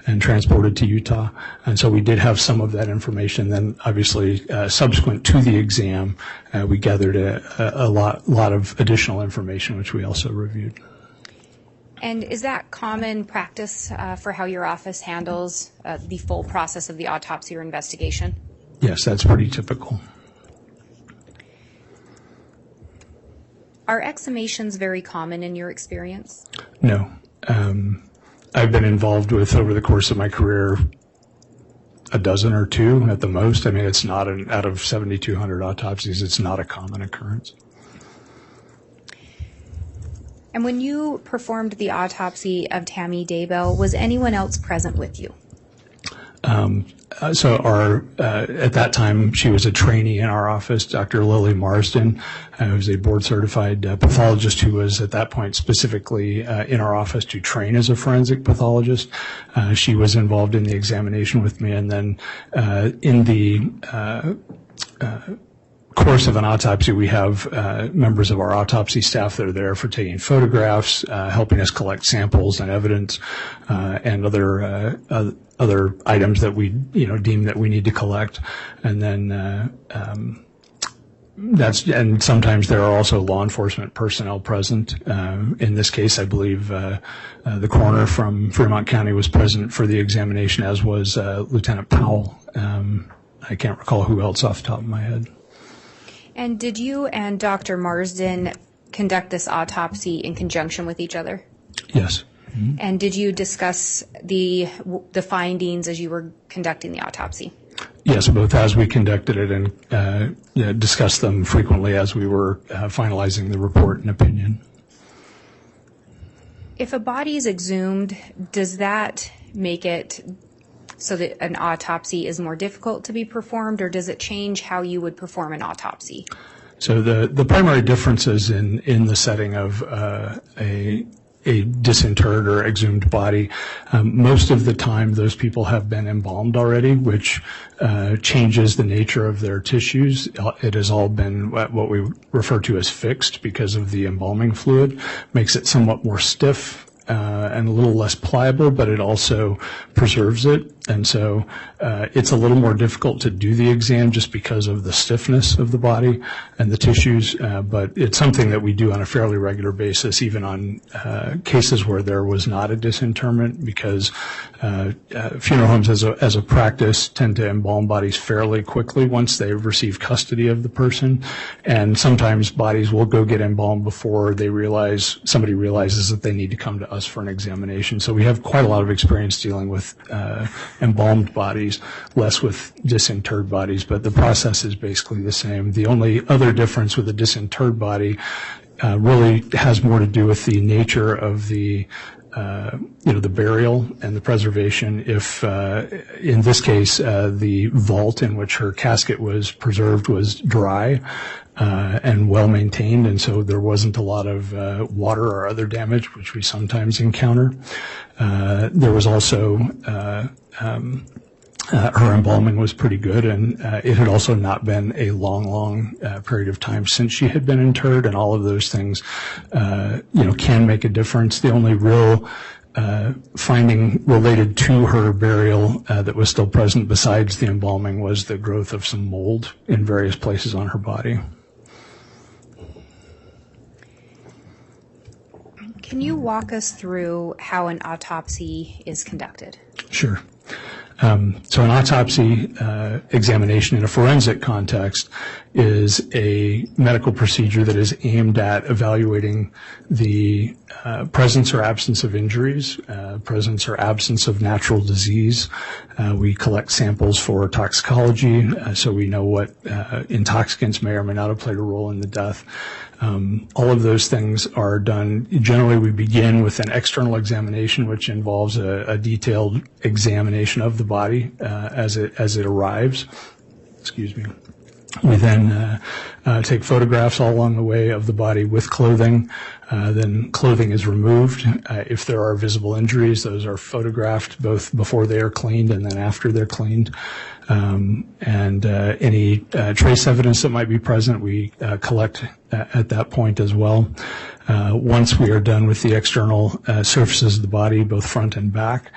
and transported to Utah. And so we did have some of that information. Then obviously, subsequent to the exam, we gathered a lot of additional information, which we also reviewed. And is that common practice for how your office handles the full process of the autopsy or investigation? Yes, that's pretty typical. Are exhumations very common in your experience? No. I've been involved with, over the course of my career, a dozen or two at the most. I mean, it's not out of 7,200 autopsies, it's not a common occurrence. And when you performed the autopsy of Tammy Daybell, was anyone else present with you? So at that time, she was a trainee in our office, Dr. Lily Marsden, who was a board-certified pathologist who was at that point specifically in our office to train as a forensic pathologist. She was involved in the examination with me, and then in the course of an autopsy, we have members of our autopsy staff that are there for taking photographs, helping us collect samples and evidence, and other items that we deem that we need to collect. And then and sometimes there are also law enforcement personnel present. In this case, I believe the coroner from Fremont County was present for the examination, as was Lieutenant Powell. I can't recall who else off the top of my head. And did you and Dr. Marsden conduct this autopsy in conjunction with each other? Yes. Mm-hmm. And did you discuss the findings as you were conducting the autopsy? Yes, both as we conducted it and discussed them frequently as we were finalizing the report and opinion. If a body is exhumed, does that make it so that an autopsy is more difficult to be performed, or does it change how you would perform an autopsy? So the primary differences in the setting of a disinterred or exhumed body. Most of the time, those people have been embalmed already, which changes the nature of their tissues. It has all been what we refer to as fixed because of the embalming fluid, makes it somewhat more stiff and a little less pliable, but it also preserves it. And so it's a little more difficult to do the exam just because of the stiffness of the body and the tissues, but it's something that we do on a fairly regular basis, even on cases where there was not a disinterment, because funeral homes as a practice tend to embalm bodies fairly quickly once they receive custody of the person, and sometimes bodies will go get embalmed before somebody realizes that they need to come to us for an examination. So we have quite a lot of experience dealing with embalmed bodies, less with disinterred bodies, but the process is basically the same. The only other difference with a disinterred body really has more to do with the nature of the the burial and the preservation. If, in this case, the vault in which her casket was preserved was dry and well maintained, and so there wasn't a lot of water or other damage, which we sometimes encounter. There was also her embalming was pretty good, and it had also not been a long period of time since she had been interred, and all of those things, can make a difference. The only real finding related to her burial that was still present besides the embalming was the growth of some mold in various places on her body. Can you walk us through how an autopsy is conducted? Sure. So an autopsy examination in a forensic context is a medical procedure that is aimed at evaluating the presence or absence of injuries, presence or absence of natural disease. We collect samples for toxicology, so we know what intoxicants may or may not have played a role in the death. All of those things are done. Generally, we begin with an external examination, which involves a detailed examination of the body as it arrives. Excuse me. We then take photographs all along the way of the body with clothing. Then clothing is removed. If there are visible injuries, those are photographed both before they are cleaned and then after they're cleaned. And any trace evidence that might be present, we collect at that point as well. Once we are done with the external surfaces of the body, both front and back,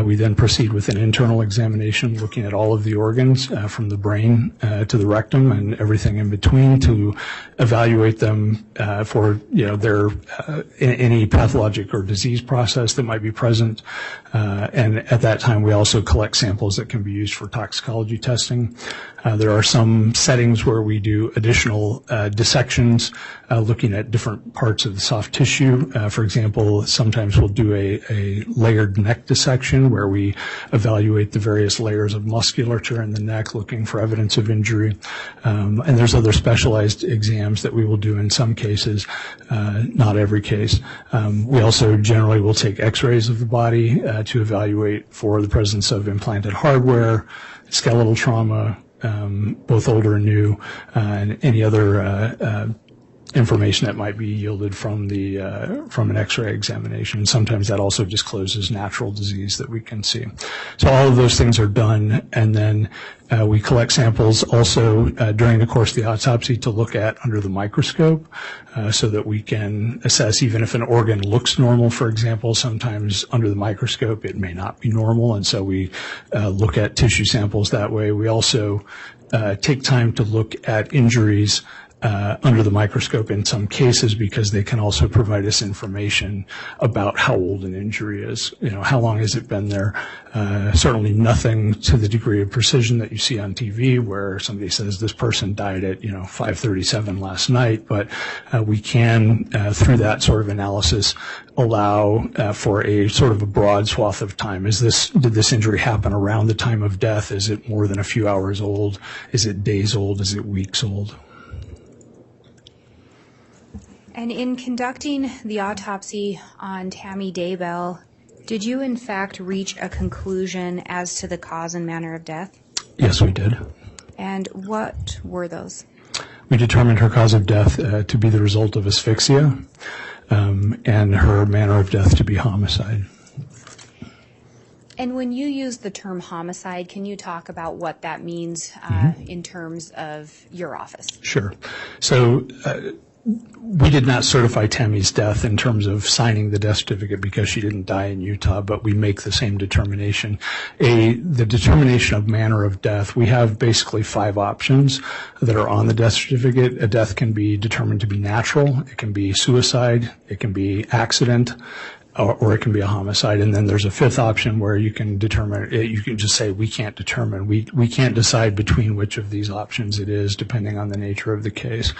we then proceed with an internal examination looking at all of the organs from the brain to the rectum and everything in between to evaluate them for their any pathologic or disease process that might be present. And at that time, we also collect samples that can be used for toxicology testing. There are some settings where we do additional dissections looking at different parts of the soft tissue. For example, sometimes we'll do a layered neck dissection where we evaluate the various layers of musculature in the neck looking for evidence of injury. And there's other specialized exams that we will do in some cases, not every case. We also generally will take x-rays of the body to evaluate for the presence of implanted hardware, skeletal trauma, both older and new, and any other information that might be yielded from an X-ray examination. Sometimes that also discloses natural disease that we can see. So all of those things are done, and then we collect samples also during the course of the autopsy to look at under the microscope so that we can assess, even if an organ looks normal, for example, sometimes under the microscope it may not be normal, and so we look at tissue samples that way. We also take time to look at injuries under the microscope in some cases because they can also provide us information about how old an injury is. How long has it been there? Certainly nothing to the degree of precision that you see on TV where somebody says this person died at 5:37 last night, but we can through that sort of analysis allow for a sort of a broad swath of time. Did this injury happen around the time of death? Is it more than a few hours old? Is it days old? Is it weeks old? And in conducting the autopsy on Tammy Daybell, did you in fact reach a conclusion as to the cause and manner of death? Yes, we did. And what were those? We determined her cause of death to be the result of asphyxia. and her manner of death to be homicide. And when you use the term homicide, can you talk about what that means in terms of your office? Sure. So we did not certify Tammy's death in terms of signing the death certificate because she didn't die in Utah, but we make the same determination. The determination of manner of death, we have basically 5 options that are on the death certificate. A death can be determined to be natural, it can be suicide, it can be accident, or it can be a homicide. And then there's a 5th option where you can determine, you can just say we can't determine. We can't decide between which of these options it is, depending on the nature of the case.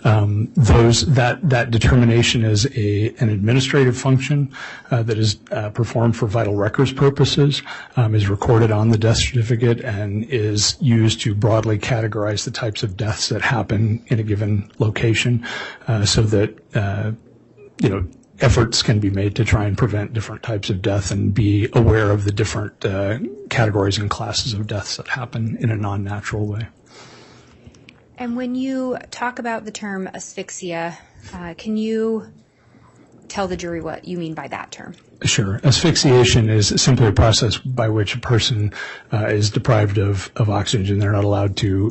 That determination is an administrative function that is performed for vital records purposes, is recorded on the death certificate, and is used to broadly categorize the types of deaths that happen in a given location, so that efforts can be made to try and prevent different types of death and be aware of the different categories and classes of deaths that happen in a non-natural way. And when you talk about the term asphyxia, can you tell the jury what you mean by that term? Sure. Asphyxiation is simply a process by which a person is deprived of oxygen. They're not allowed to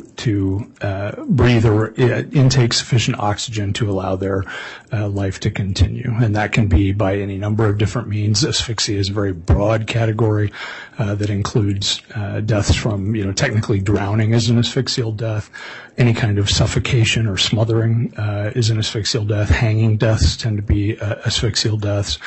breathe or intake sufficient oxygen to allow their life to continue. And that can be by any number of different means. Asphyxia is a very broad category that includes deaths from, technically drowning is an asphyxial death. Any kind of suffocation or smothering is an asphyxial death. Hanging deaths tend to be asphyxial deaths.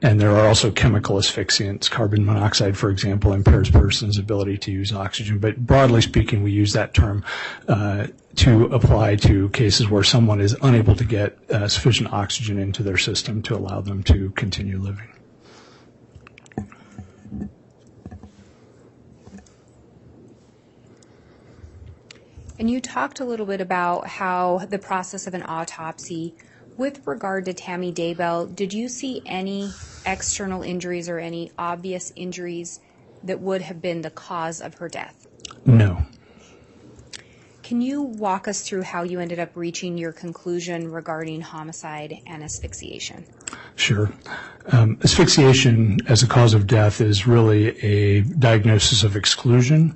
And there are also chemical asphyxiants. Carbon monoxide, for example, impairs a person's ability to use oxygen. But broadly speaking, we use that term to apply to cases where someone is unable to get sufficient oxygen into their system to allow them to continue living. And you talked a little bit about how the process of an autopsy. With regard to Tammy Daybell, did you see any external injuries or any obvious injuries that would have been the cause of her death? No. Can you walk us through how you ended up reaching your conclusion regarding homicide and asphyxiation? Sure. Asphyxiation as a cause of death is really a diagnosis of exclusion.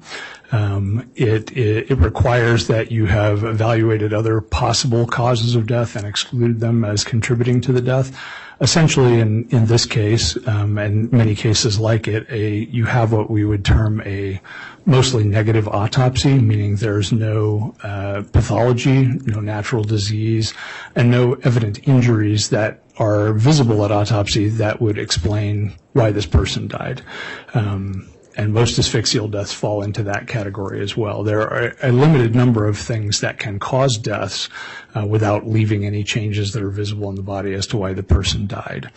It requires that you have evaluated other possible causes of death and excluded them as contributing to the death. Essentially, in this case, and many cases like it, you have what we would term a mostly negative autopsy, meaning there's no pathology, no natural disease, and no evident injuries that are visible at autopsy that would explain why this person died. And most asphyxial deaths fall into that category as well. There are a limited number of things that can cause deaths without leaving any changes that are visible in the body as to why the person died.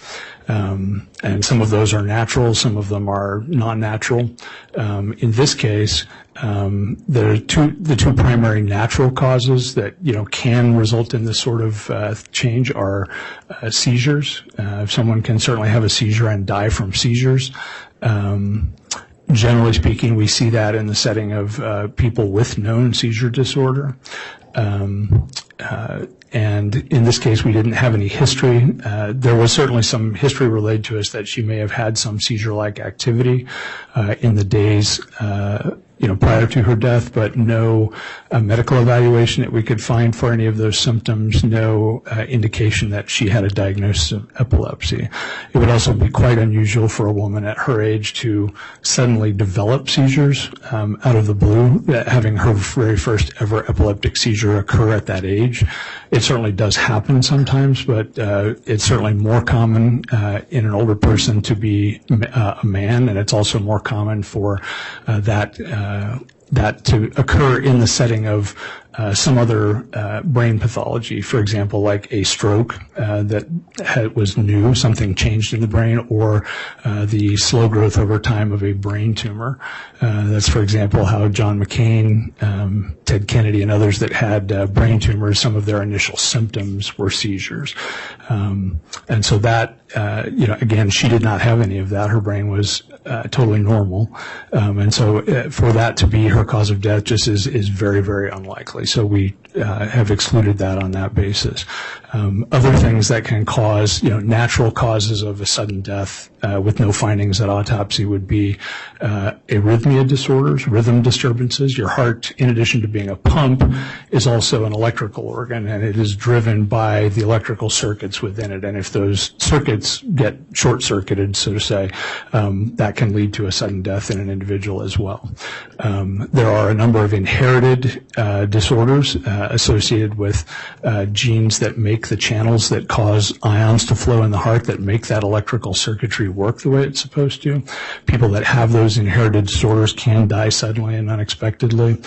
And some of those are natural, some of them are non-natural. In this case, the two primary natural causes that can result in this sort of change are seizures. Someone can certainly have a seizure and die from seizures. Generally speaking, we see that in the setting of people with known seizure disorder. And in this case, we didn't have any history. There was certainly some history relayed to us that she may have had some seizure-like activity in the days prior to her death, but no medical evaluation that we could find for any of those symptoms, no indication that she had a diagnosis of epilepsy. It would also be quite unusual for a woman at her age to suddenly develop seizures out of the blue, having her very first ever epileptic seizure occur at that age. It certainly does happen sometimes, but it's certainly more common in an older person to be a man, and it's also more common for that to occur in the setting of some other brain pathology, for example, like a stroke that was new, something changed in the brain, or the slow growth over time of a brain tumor. That's, for example, how John McCain, Ted Kennedy, and others that had brain tumors, some of their initial symptoms were seizures. And so that, again, she did not have any of that. Her brain was totally normal. And so for that to be her cause of death just is very, very unlikely. So we have excluded that on that basis. Other things that can cause, natural causes of a sudden death with no findings at autopsy would be arrhythmia disorders, rhythm disturbances. Your heart, in addition to being a pump, is also an electrical organ, and it is driven by the electrical circuits within it. And if those circuits get short-circuited, so to say, that can lead to a sudden death in an individual as well. There are a number of inherited disorders associated with genes that make the channels that cause ions to flow in the heart, that make that electrical circuitry work the way it's supposed to. People that have those inherited disorders can die suddenly and unexpectedly.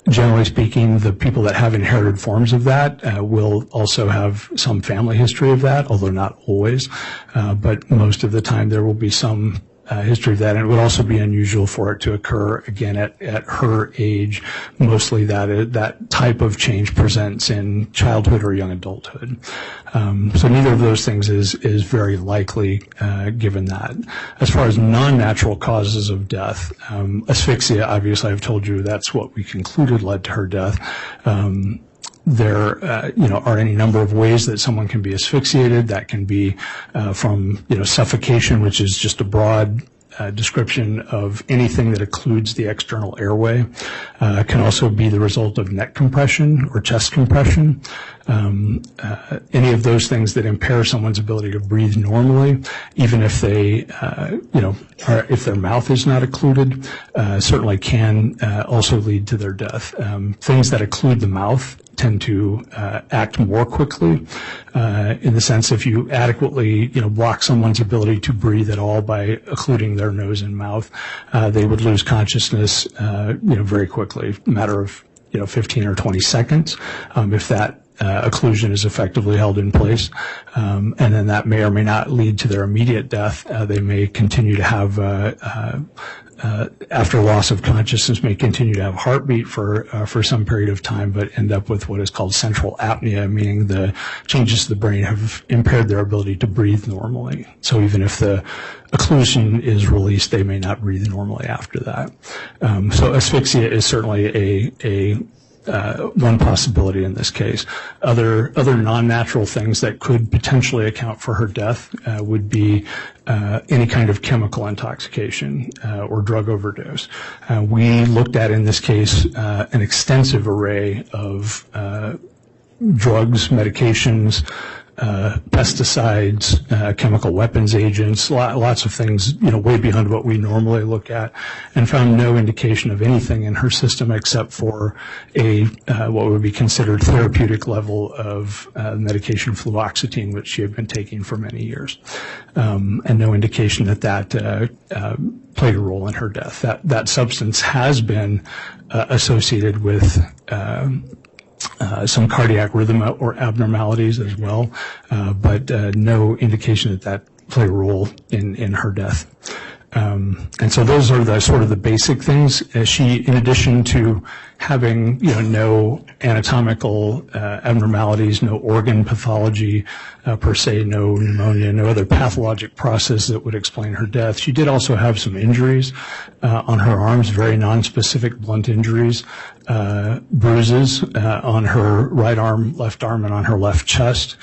Generally speaking, the people that have inherited forms of that will also have some family history of that, although not always. But most of the time there will be some history of that, and it would also be unusual for it to occur again at her age. Mostly that type of change presents in childhood or young adulthood. So neither of those things is very likely given that. As far as non-natural causes of death, asphyxia, obviously I've told you that's what we concluded led to her death. There, are any number of ways that someone can be asphyxiated. That can be from, suffocation, which is just a broad description of anything that occludes the external airway. It can also be the result of neck compression or chest compression. Any of those things that impair someone's ability to breathe normally, even if they, if their mouth is not occluded, certainly can also lead to their death. Things that occlude the mouth tend to act more quickly, in the sense if you adequately, block someone's ability to breathe at all by occluding their nose and mouth, they would lose consciousness, very quickly, a matter of, 15 or 20 seconds, if that occlusion is effectively held in place. And then that may or may not lead to their immediate death. They may continue to have, after loss of consciousness, may continue to have heartbeat for some period of time, but end up with what is called central apnea, meaning the changes to the brain have impaired their ability to breathe normally. So even if the occlusion is released, they may not breathe normally after that. So asphyxia is certainly a one possibility in this case. Other non-natural things that could potentially account for her death would be any kind of chemical intoxication or drug overdose. We looked at in this case an extensive array of drugs, medications, pesticides, chemical weapons agents, lots of things, way beyond what we normally look at, and found no indication of anything in her system except for what would be considered therapeutic level of medication fluoxetine, which she had been taking for many years, and no indication that played a role in her death. That substance has been associated with some cardiac rhythm or abnormalities as well, but no indication that played a role in her death. And so those are the sort of the basic things. She, in addition to having, no anatomical abnormalities, no organ pathology per se, no pneumonia, no other pathologic process that would explain her death. She did also have some injuries on her arms, very nonspecific blunt injuries, bruises on her right arm, left arm, and on her left chest,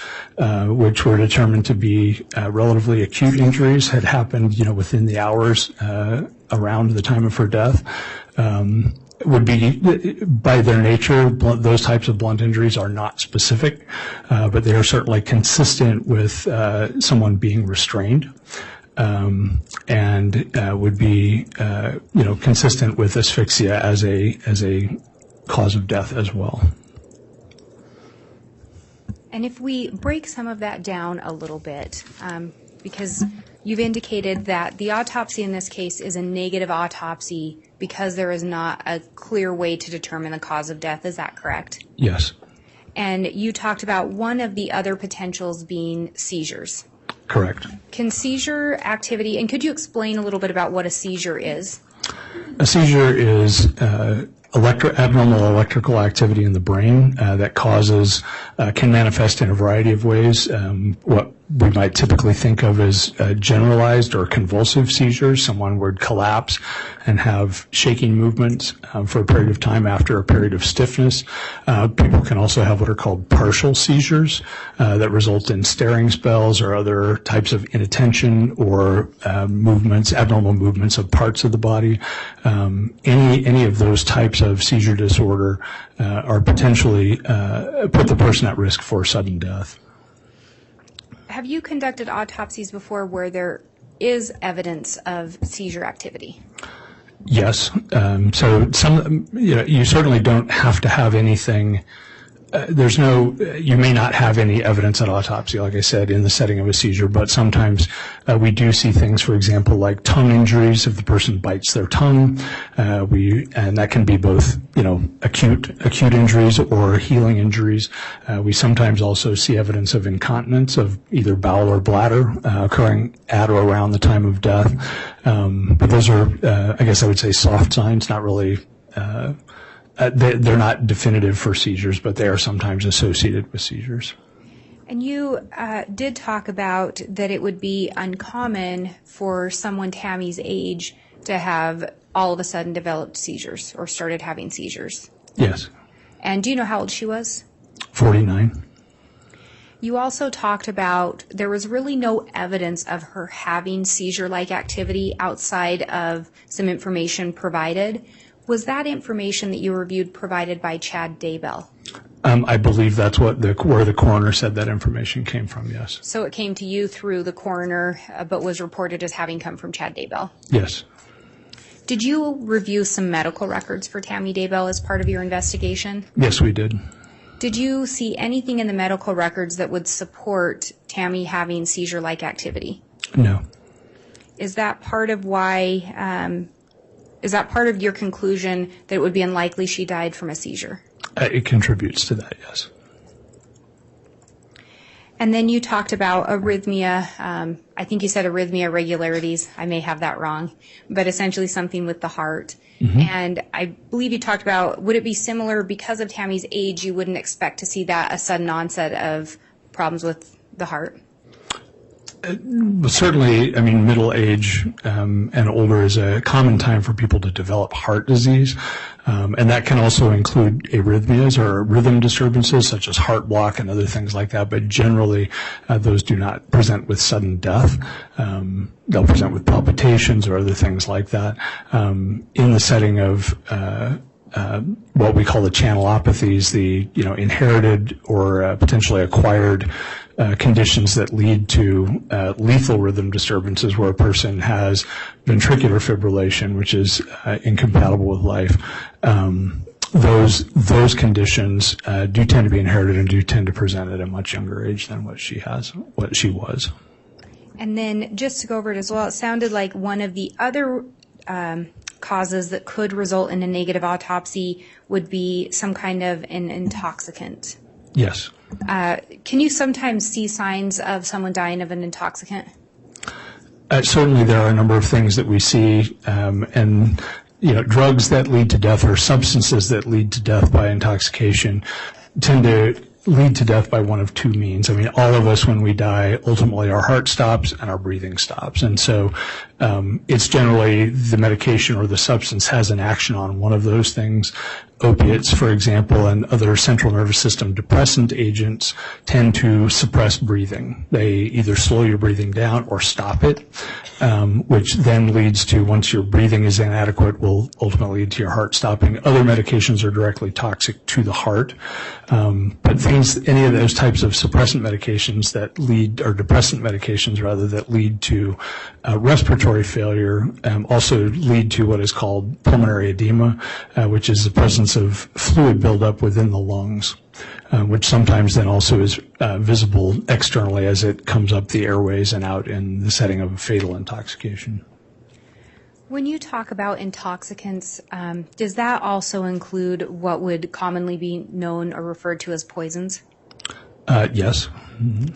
which were determined to be relatively acute injuries, had happened, within the hours around the time of her death. Would be, by their nature, those types of blunt injuries are not specific, but they are certainly consistent with someone being restrained, and would be, consistent with asphyxia as a cause of death as well. And if we break some of that down a little bit, because you've indicated that the autopsy in this case is a negative autopsy because there is not a clear way to determine the cause of death. Is that correct? Yes. And you talked about one of the other potentials being seizures. Correct. Can seizure activity, and could you explain a little bit about what a seizure is? A seizure is abnormal electrical activity in the brain that can manifest in a variety of ways. What we might typically think of as generalized or convulsive seizures. Someone would collapse and have shaking movements for a period of time after a period of stiffness. People can also have what are called partial seizures that result in staring spells or other types of inattention or movements, abnormal movements of parts of the body. Any of those types of seizure disorder are potentially put the person at risk for sudden death. Have you conducted autopsies before where there is evidence of seizure activity? Yes. So you certainly don't have to have anything. You may not have any evidence at autopsy, like I said, in the setting of a seizure, but sometimes we do see things, for example, like tongue injuries if the person bites their tongue. And that can be both, acute injuries or healing injuries. We sometimes also see evidence of incontinence of either bowel or bladder occurring at or around the time of death. But those are, I guess I would say, soft signs, not really they're not definitive for seizures, but they are sometimes associated with seizures. And you did talk about that it would be uncommon for someone Tammy's age to have all of a sudden developed seizures or started having seizures. Yes. And do you know how old she was? 49. You also talked about there was really no evidence of her having seizure-like activity outside of some information provided. Was that information that you reviewed provided by Chad Daybell? I believe that's where the coroner said that information came from, yes. So it came to you through the coroner, but was reported as having come from Chad Daybell? Yes. Did you review some medical records for Tammy Daybell as part of your investigation? Yes, we did. Did you see anything in the medical records that would support Tammy having seizure-like activity? No. Is that part of why... Is that part of your conclusion that it would be unlikely she died from a seizure? It contributes to that, yes. And then you talked about arrhythmia. I think you said arrhythmia irregularities. I may have that wrong, but essentially something with the heart. Mm-hmm. And I believe you talked about, would it be similar because of Tammy's age, you wouldn't expect to see that, a sudden onset of problems with the heart? Certainly, middle age and older is a common time for people to develop heart disease, and that can also include arrhythmias or rhythm disturbances such as heart block and other things like that, but generally those do not present with sudden death. They'll present with palpitations or other things like that. In the setting of what we call the channelopathies, the inherited or potentially acquired conditions that lead to lethal rhythm disturbances where a person has ventricular fibrillation, which is incompatible with life. Those conditions do tend to be inherited and do tend to present at a much younger age than what she was. And then just to go over it as well, it sounded like one of the other causes that could result in a negative autopsy would be some kind of an intoxicant. Yes. Can you sometimes see signs of someone dying of an intoxicant? Certainly there are a number of things that we see, and drugs that lead to death or substances that lead to death by intoxication tend to lead to death by one of two means. All of us, when we die, ultimately our heart stops and our breathing stops. And so it's generally the medication or the substance has an action on one of those things. Opiates, for example, and other central nervous system depressant agents tend to suppress breathing. They either slow your breathing down or stop it, which then leads to, once your breathing is inadequate, will ultimately lead to your heart stopping. Other medications are directly toxic to the heart. But any of those types of suppressant medications that lead, or depressant medications rather, that lead to respiratory failure also lead to what is called pulmonary edema, which is the presence of fluid buildup within the lungs, which sometimes then also is visible externally as it comes up the airways and out in the setting of fatal intoxication. When you talk about intoxicants, does that also include what would commonly be known or referred to as poisons? Yes. Mm-hmm.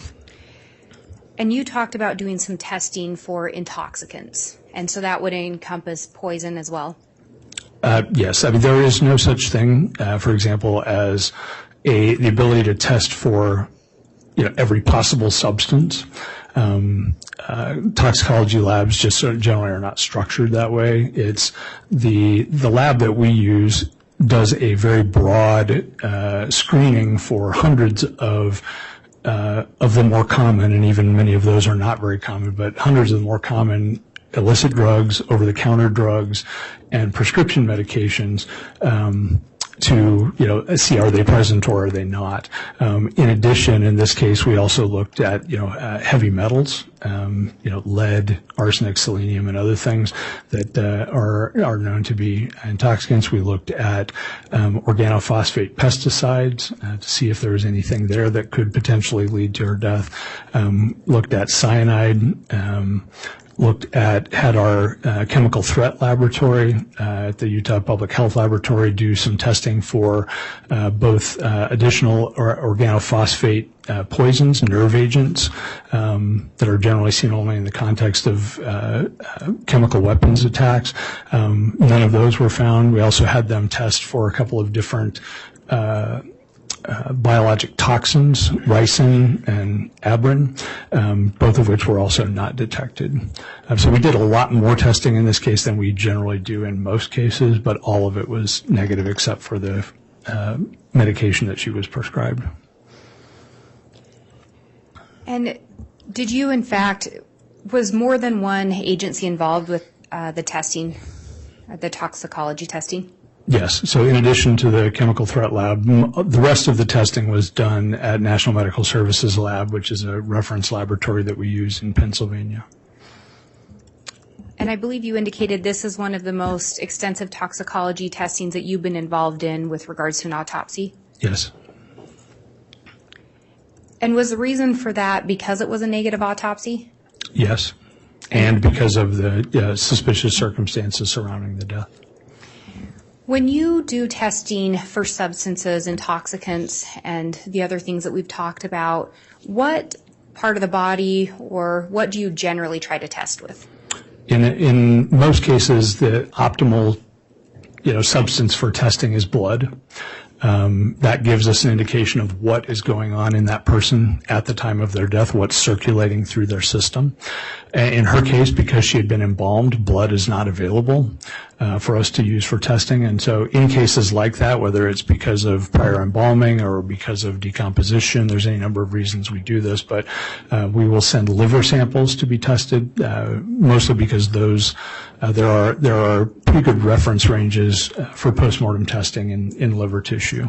And you talked about doing some testing for intoxicants, and so that would encompass poison as well? Yes. There is no such thing, for example, as the ability to test for every possible substance. Toxicology labs just generally are not structured that way. It's the lab that we use does a very broad screening for hundreds of the more common, and even many of those are not very common, but hundreds of the more common illicit drugs, over-the-counter drugs, and prescription medications to see are they present or are they not. In addition, in this case, we also looked at heavy metals, lead, arsenic, selenium, and other things that are known to be intoxicants. We looked at organophosphate pesticides to see if there was anything there that could potentially lead to her death. Looked at cyanide. Had our chemical threat laboratory at the Utah Public Health Laboratory do some testing for both additional organophosphate poisons, nerve agents that are generally seen only in the context of chemical weapons attacks. None of those were found. We also had them test for a couple of different biologic toxins, ricin and abrin, both of which were also not detected. So we did a lot more testing in this case than we generally do in most cases, but all of it was negative except for the medication that she was prescribed. And did you, in fact, was more than one agency involved with the testing, the toxicology testing? Yes. So in addition to the chemical threat lab, the rest of the testing was done at National Medical Services Lab, which is a reference laboratory that we use in Pennsylvania. And I believe you indicated this is one of the most extensive toxicology testings that you've been involved in with regards to an autopsy? Yes. And was the reason for that because it was a negative autopsy? Yes. And because of the suspicious circumstances surrounding the death. When you do testing for substances, intoxicants, and the other things that we've talked about, what part of the body or what do you generally try to test with? In most cases, the optimal substance for testing is blood. That gives us an indication of what is going on in that person at the time of their death, what's circulating through their system. In her case, because she had been embalmed, blood is not available for us to use for testing. And so in cases like that, whether it's because of prior embalming or because of decomposition, there's any number of reasons we do this, but we will send liver samples to be tested, mostly because those there are pretty good reference ranges for postmortem testing in liver tissue.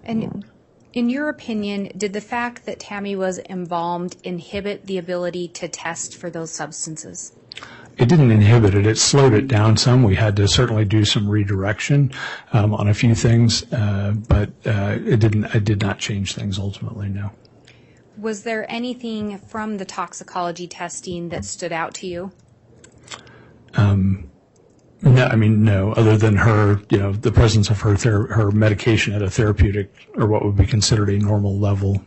And in your opinion, did the fact that Tammy was embalmed inhibit the ability to test for those substances? It didn't inhibit it. It slowed it down some. We had to certainly do some redirection on a few things, but it did not change things ultimately, no. Was there anything from the toxicology testing that stood out to you? No, other than her, the presence of her medication at a therapeutic or what would be considered a normal level.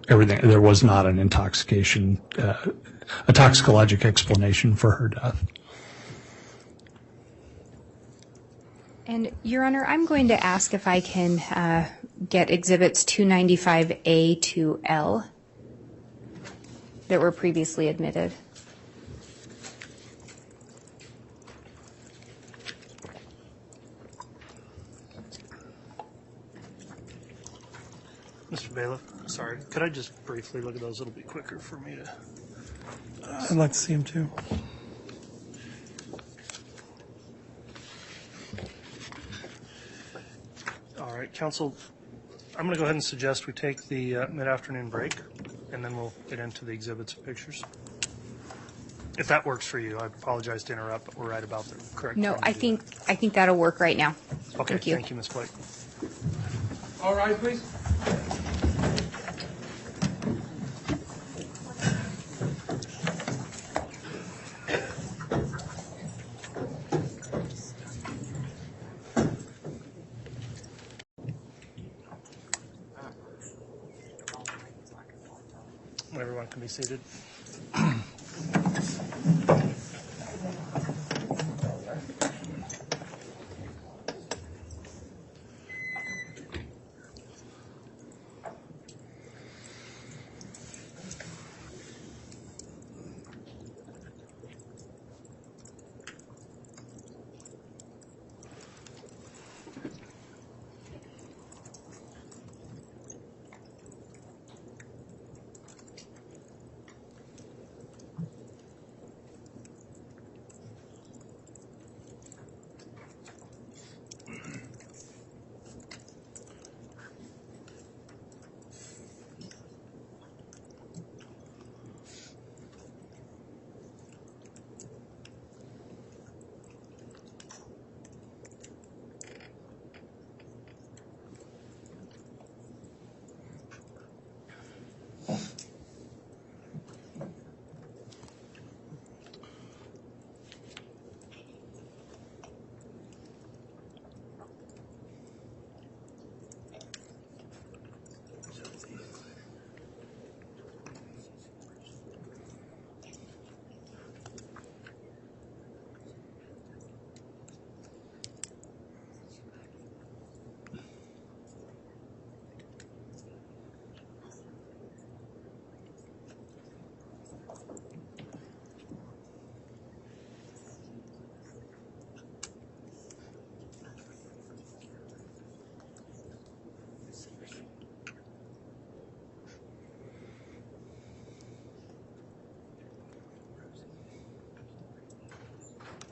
Everything, there was not an intoxication, a toxicologic explanation for her death. And, Your Honor, I'm going to ask if I can get Exhibits 295A to L that were previously admitted. Mr. Bailiff, sorry, could I just briefly look at those? It'll be quicker for me to... I'd like to see him too. All right, counsel, I'm going to go ahead and suggest we take the mid-afternoon break, and then we'll get into the exhibits and pictures. If that works for you, I apologize to interrupt, but we're right about the correct No, time to I do think that'll work right now. that. Okay, thank you, Ms. Blake. All right, please. Everyone can be seated.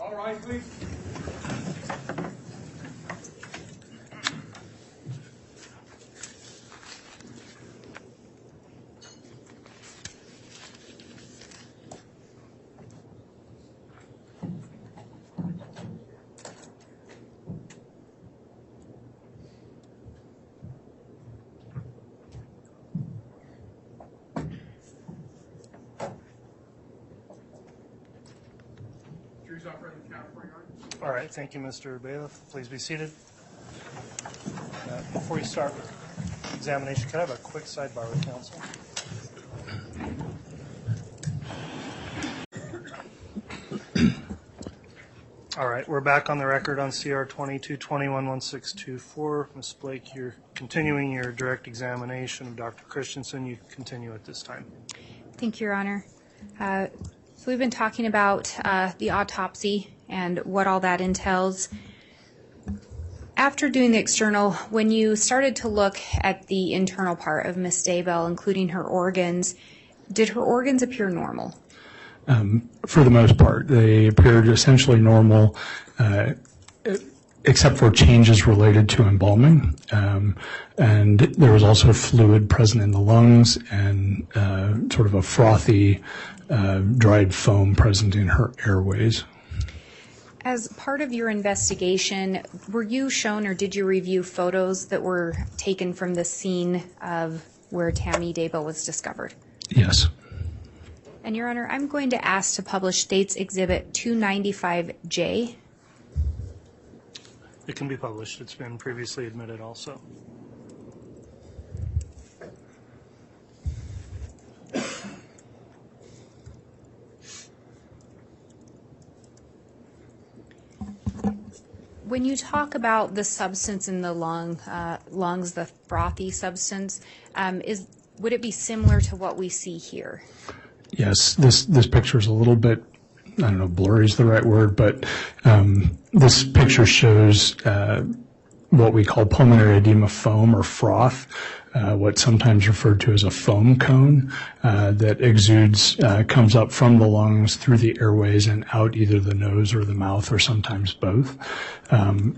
All right, please. All right, thank you, Mr. Bailiff. Please be seated. Before you start with examination, can I have a quick sidebar with counsel? All right, we're back on the record on CR 22211624. Ms. Blake, you're continuing your direct examination of Dr. Christensen. You continue at this time. Thank you, Your Honor. So we've been talking about the autopsy and what all that entails. After doing the external, when you started to look at the internal part of Ms. Daybell, including her organs, did her organs appear normal? For the most part, they appeared essentially normal, except for changes related to embalming. And there was also fluid present in the lungs and sort of a frothy, dried foam present in her airways. As part of your investigation, were you shown or did you review photos that were taken from the scene of where Tammy Daybell was discovered? Yes. And, Your Honor, I'm going to ask to publish State's Exhibit 295J. It can be published. It's been previously admitted also. When you talk about the substance in the lungs, the frothy substance, would it be similar to what we see here? Yes, this picture is a little bit, I don't know, blurry is the right word, but this picture shows what we call pulmonary edema foam or froth, what's sometimes referred to as a foam cone that exudes, comes up from the lungs through the airways and out either the nose or the mouth or sometimes both.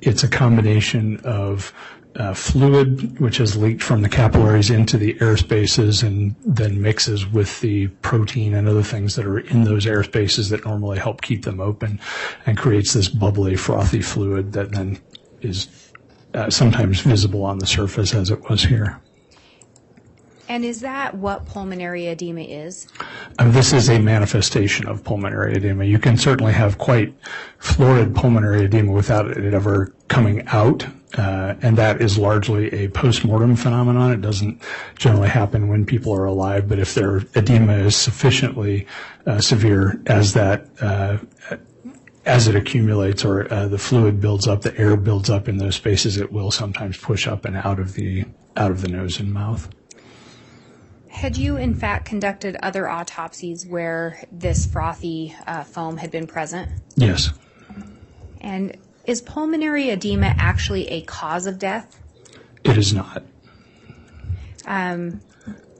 It's a combination of fluid, which has leaked from the capillaries into the air spaces and then mixes with the protein and other things that are in those air spaces that normally help keep them open and creates this bubbly, frothy fluid that then is sometimes visible on the surface as it was here. And is that what pulmonary edema is? This is a manifestation of pulmonary edema. You can certainly have quite florid pulmonary edema without it ever coming out, and that is largely a post-mortem phenomenon. It doesn't generally happen when people are alive, but if their edema is sufficiently severe as that, as it accumulates or the fluid builds up, the air builds up in those spaces, it will sometimes push up and out of the nose and mouth. Had you, in fact, conducted other autopsies where this frothy foam had been present? Yes. And is pulmonary edema actually a cause of death? It is not.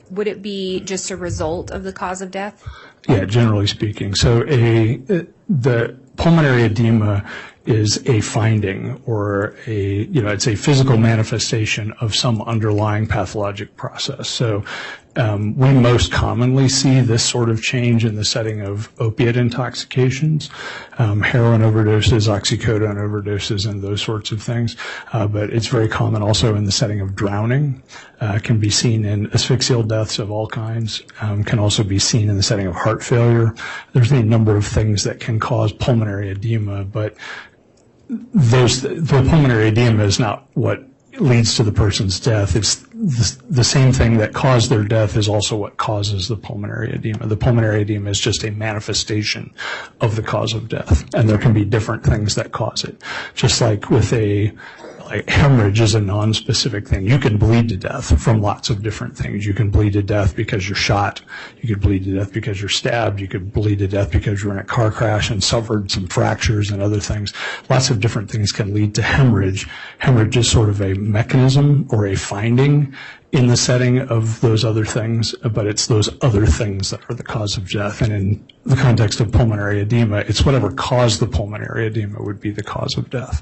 Would it be just a result of the cause of death? Yeah, generally speaking. So the pulmonary edema is a finding or it's a physical manifestation of some underlying pathologic process. So we most commonly see this sort of change in the setting of opiate intoxications, heroin overdoses, oxycodone overdoses, and those sorts of things. But it's very common also in the setting of drowning, can be seen in asphyxial deaths of all kinds, can also be seen in the setting of heart failure. There's a number of things that can cause pulmonary edema, but the pulmonary edema is not what leads to the person's death. It's the same thing that caused their death is also what causes the pulmonary edema. The pulmonary edema is just a manifestation of the cause of death, and there can be different things that cause it. Just like with like hemorrhage is a non-specific thing. You can bleed to death from lots of different things. You can bleed to death because you're shot. You could bleed to death because you're stabbed. You could bleed to death because you're in a car crash and suffered some fractures and other things. Lots of different things can lead to hemorrhage. Hemorrhage is sort of a mechanism or a finding in the setting of those other things, but it's those other things that are the cause of death. And in the context of pulmonary edema, it's whatever caused the pulmonary edema would be the cause of death.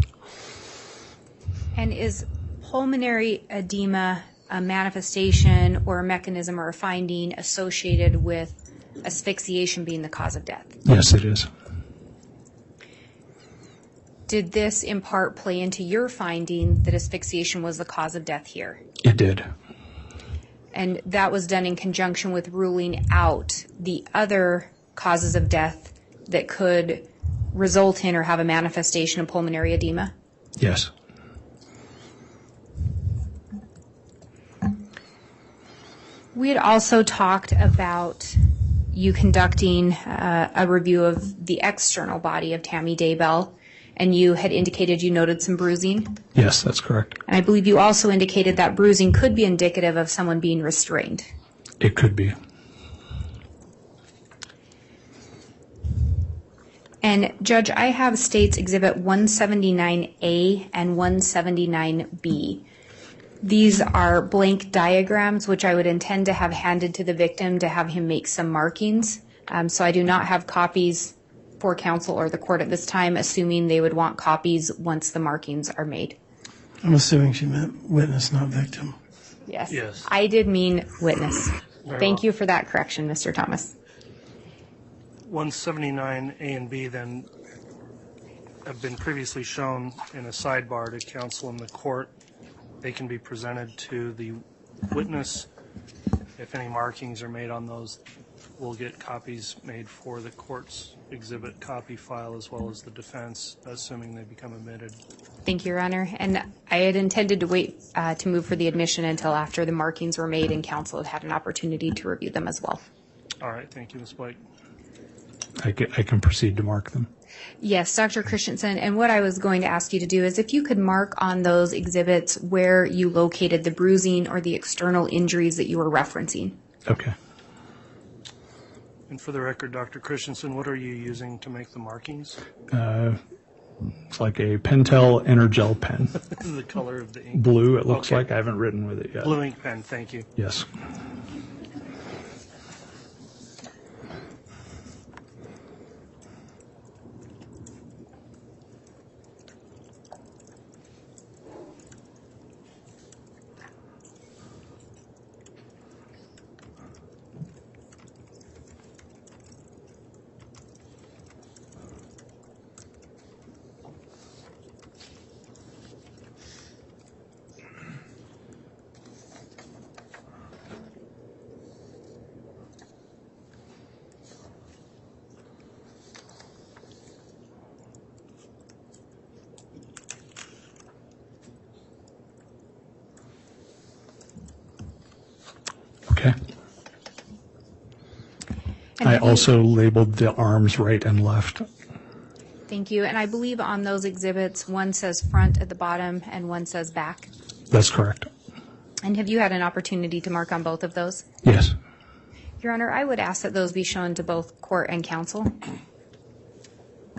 And is pulmonary edema a manifestation or a mechanism or a finding associated with asphyxiation being the cause of death? Yes, it is. Did this in part play into your finding that asphyxiation was the cause of death here? It did. And that was done in conjunction with ruling out the other causes of death that could result in or have a manifestation of pulmonary edema? Yes. We had also talked about you conducting a review of the external body of Tammy Daybell, and you had indicated you noted some bruising. Yes, that's correct. And I believe you also indicated that bruising could be indicative of someone being restrained. It could be. And Judge, I have States Exhibit 179A and 179B. These are blank diagrams, which I would intend to have handed to the victim to have him make some markings. So I do not have copies for counsel or the court at this time, assuming they would want copies once the markings are made. I'm assuming she meant witness, not victim. Yes. Yes. I did mean witness. Very Thank well. you for that correction, Mr. Thomas. 179A and B then have been previously shown in a sidebar to counsel in the court. They can be presented to the witness. If any markings are made on those, we'll get copies made for the court's exhibit copy file as well as the defense, assuming they become admitted. Thank you, Your Honor. And I had intended to wait to move for the admission until after the markings were made and counsel had had an opportunity to review them as well. All right, thank you, Ms. Blake. I can proceed to mark them. Yes, Dr. Christensen, and what I was going to ask you to do is if you could mark on those exhibits where you located the bruising or the external injuries that you were referencing. Okay. And for the record, Dr. Christensen, what are you using to make the markings? It's like a Pentel Energel pen. The color of the ink. Blue, it looks Okay. like. I haven't written with it yet. Blue ink pen, thank you. Yes. Okay. And I also labeled the arms right and left. Thank you. And I believe on those exhibits, one says front at the bottom and one says back. That's correct. And have you had an opportunity to mark on both of those? Yes. Your Honor, I would ask that those be shown to both court and counsel.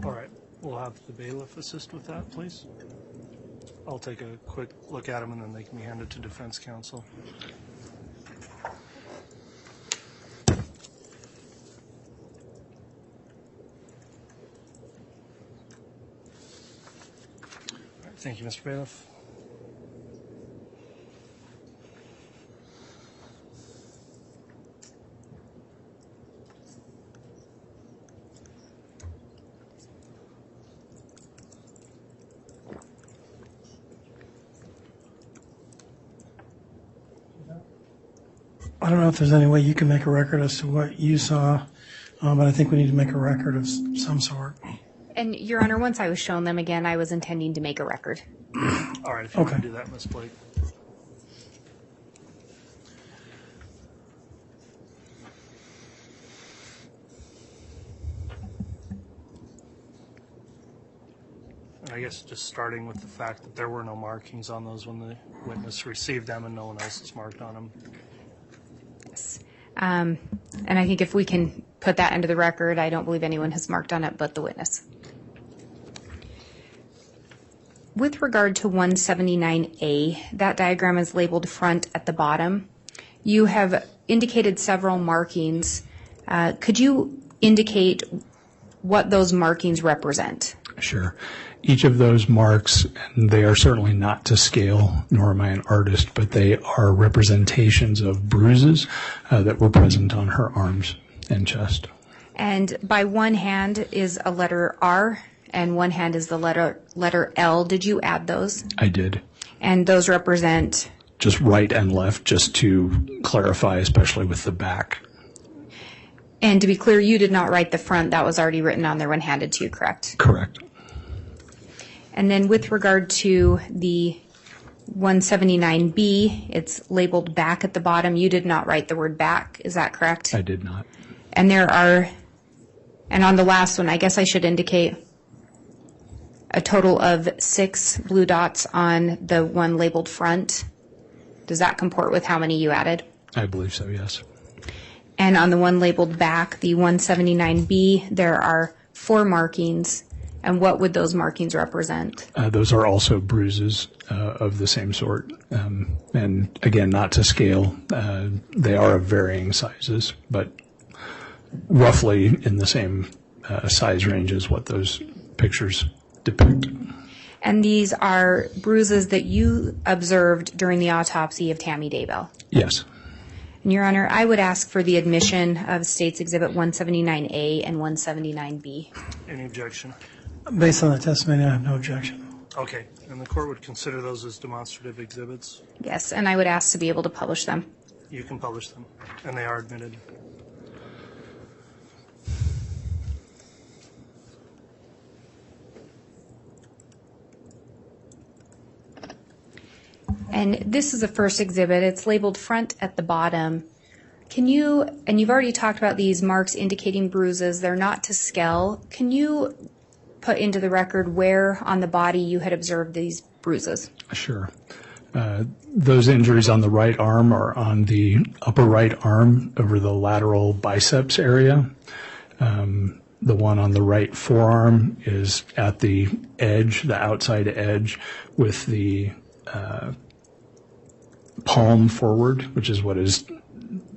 All right, we'll have the bailiff assist with that, please. I'll take a quick look at them and then they can be handed to defense counsel. All right, thank you, Mr. Bailiff. I don't know if there's any way you can make a record as to what you saw, but I think we need to make a record of some sort. And Your Honor, once I was shown them again, I was intending to make a record. All right, if you want Okay. to do that, Ms. Blake. And I guess just starting with the fact that there were no markings on those when the witness received them and no one else is marked on them. And I think if we can put that into the record, I don't believe anyone has marked on it but the witness. With regard to 179A, that diagram is labeled front at the bottom. You have indicated several markings. Could you indicate what those markings represent? Sure. Each of those marks, and they are certainly not to scale, nor am I an artist, but they are representations of bruises that were present on her arms and chest. And by one hand is a letter R, and one hand is the letter L. Did you add those? I did. And those represent? Just right and left, just to clarify, especially with the back. And to be clear, you did not write the front. That was already written on there when handed to you, correct? Correct. And then with regard to the 179B, it's labeled back at the bottom. You did not write the word back. Is that correct? I did not. And and on the last one, I guess I should indicate a total of 6 blue dots on the one labeled front. Does that comport with how many you added? I believe so, yes. And on the one labeled back, the 179B, there are 4 markings. And what would those markings represent? Those are also bruises of the same sort. And again, not to scale. They are of varying sizes, but roughly in the same size range as what those pictures depict. And these are bruises that you observed during the autopsy of Tammy Daybell? Yes. And Your Honor, I would ask for the admission of States Exhibit 179A and 179B. Any objection? Based on the testimony, I have no objection. Okay, and the court would consider those as demonstrative exhibits. Yes, and I would ask to be able to publish them. You can publish them, and they are admitted. And this is the first exhibit. It's labeled front at the bottom. And you've already talked about these marks indicating bruises. They're not to scale. Can you put into the record where on the body you had observed these bruises? Sure. Those injuries on the right arm are on the upper right arm over the lateral biceps area. The one on the right forearm is at the edge, the outside edge, with the palm forward, which is what is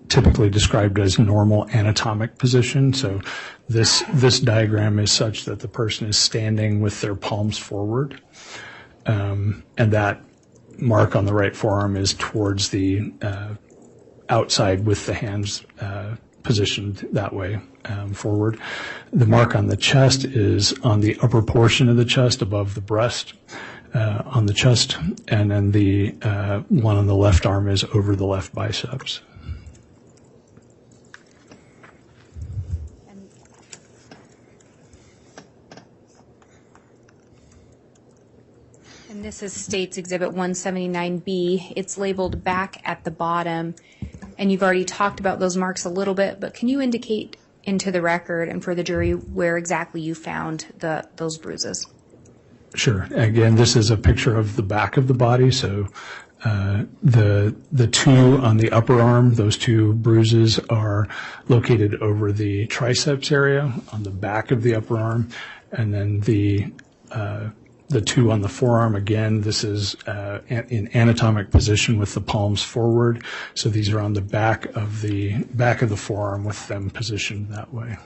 typically described as normal anatomic position. So this diagram is such that the person is standing with their palms forward, and that mark on the right forearm is towards the outside with the hands positioned that way forward. The mark on the chest is on the upper portion of the chest above the breast on the chest, and then the one on the left arm is over the left biceps. And this is States Exhibit 179B. It's labeled back at the bottom. And you've already talked about those marks a little bit, but can you indicate into the record and for the jury where exactly you found those bruises? Sure. Again, this is a picture of the back of the body. So the two on the upper arm, those 2 bruises are located over the triceps area on the back of the upper arm, and then the 2 on the forearm, again, this is in anatomic position with the palms forward. So these are on the back of the forearm with them positioned that way.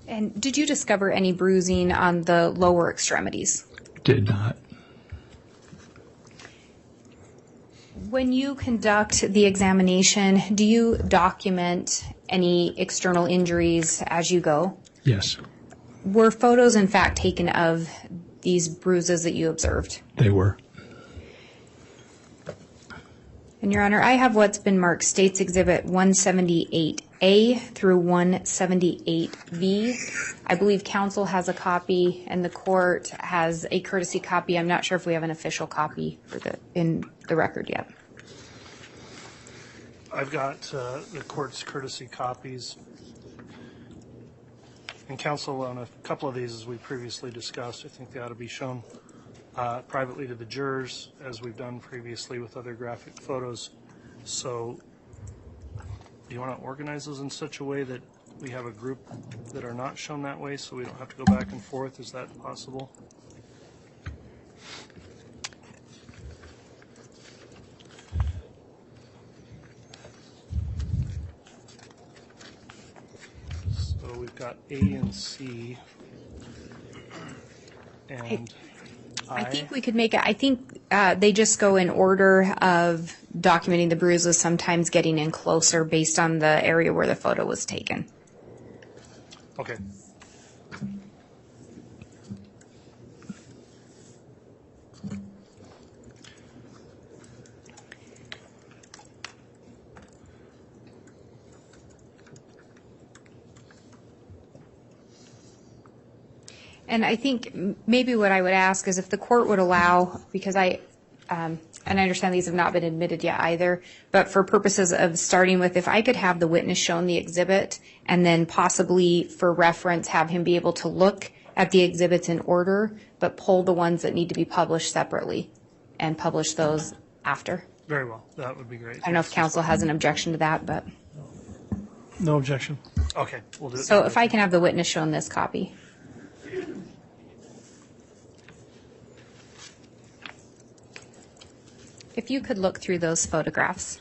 And did you discover any bruising on the lower extremities? Did not. When you conduct the examination, do you document any external injuries as you go? Yes. Were photos, in fact, taken of these bruises that you observed? They were. And Your Honor, I have what's been marked States Exhibit 178A through 178B. I believe counsel has a copy and the court has a courtesy copy. I'm not sure if we have an official copy in the record yet. I've got the court's courtesy copies. And counsel, on a couple of these, as we previously discussed, I think they ought to be shown privately to the jurors, as we've done previously with other graphic photos. So do you want to organize those in such a way that we have a group that are not shown that way, so we don't have to go back and forth? Is that possible? So we've got A and C, and I think we could make it, I think they just go in order of documenting the bruises, sometimes getting in closer based on the area where the photo was taken. Okay. And I think maybe what I would ask is if the court would allow, because and I understand these have not been admitted yet either, but for purposes of starting with, if I could have the witness shown the exhibit and then possibly for reference have him be able to look at the exhibits in order, but pull the ones that need to be published separately and publish those after. Very well. That would be great. I don't know if counsel has an objection to that, but. No objection. Okay, we'll do it. So if I can have the witness shown this copy. If you could look through those photographs.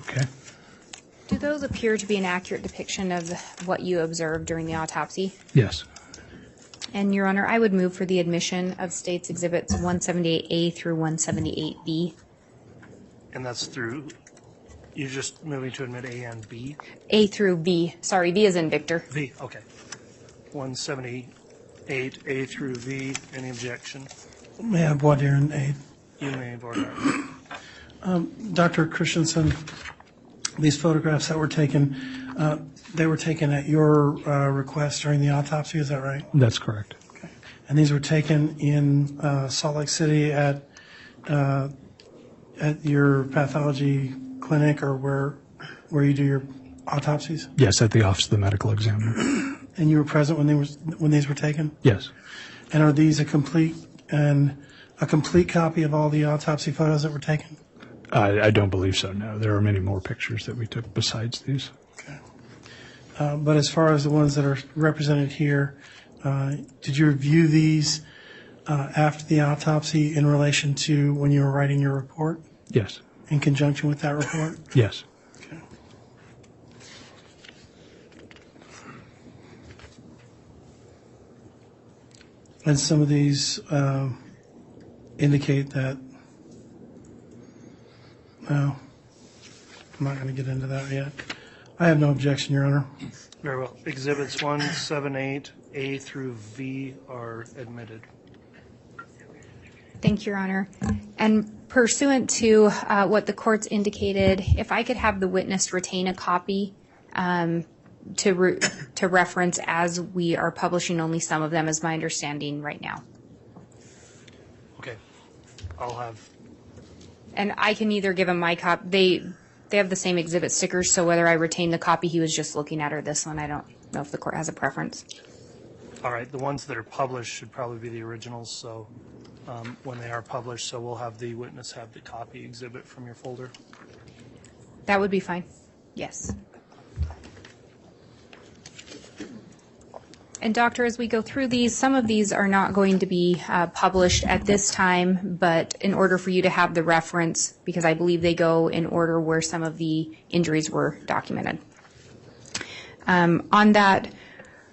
Okay. Do those appear to be an accurate depiction of what you observed during the autopsy? Yes. And, Your Honor, I would move for the admission of States Exhibits 178A through 178B. And that's through, you're just moving to admit A and B? A through V. Sorry, V is in Victor. V, okay. 178, A through V. Any objection? May I have voir dire and aid? You may, Board. Dr. Christensen, these photographs that were taken, they were taken at your request during the autopsy, is that right? That's correct. Okay. And these were taken in Salt Lake City at your pathology clinic or where you do your autopsies? Yes, at the Office of the Medical Examiner. And you were present when these were taken? Yes. And are these a complete copy of all the autopsy photos that were taken? I don't believe so, no. There are many more pictures that we took besides these. Okay. But as far as the ones that are represented here, did you review these after the autopsy in relation to when you were writing your report? Yes. In conjunction with that report? Yes. Okay. And some of these indicate that, no, I'm not going to get into that yet. I have no objection, Your Honor. Very well. Exhibits 178, A through V are admitted. Thank you, Your Honor. And pursuant to what the court's indicated, if I could have the witness retain a copy to reference as we are publishing only some of them, is my understanding right now. Okay. I'll have, And I can either give him my copy. They have the same exhibit stickers, so whether I retain the copy he was just looking at or this one, I don't know if the court has a preference. all right, the ones that are published should probably be the originals, so when they are published, so we'll have the witness have the copy exhibit from your folder. That would be fine. Yes. And doctor, as we go through these, some of these are not going to be published at this time, but in order for you to have the reference, because I believe they go in order where some of the injuries were documented. On that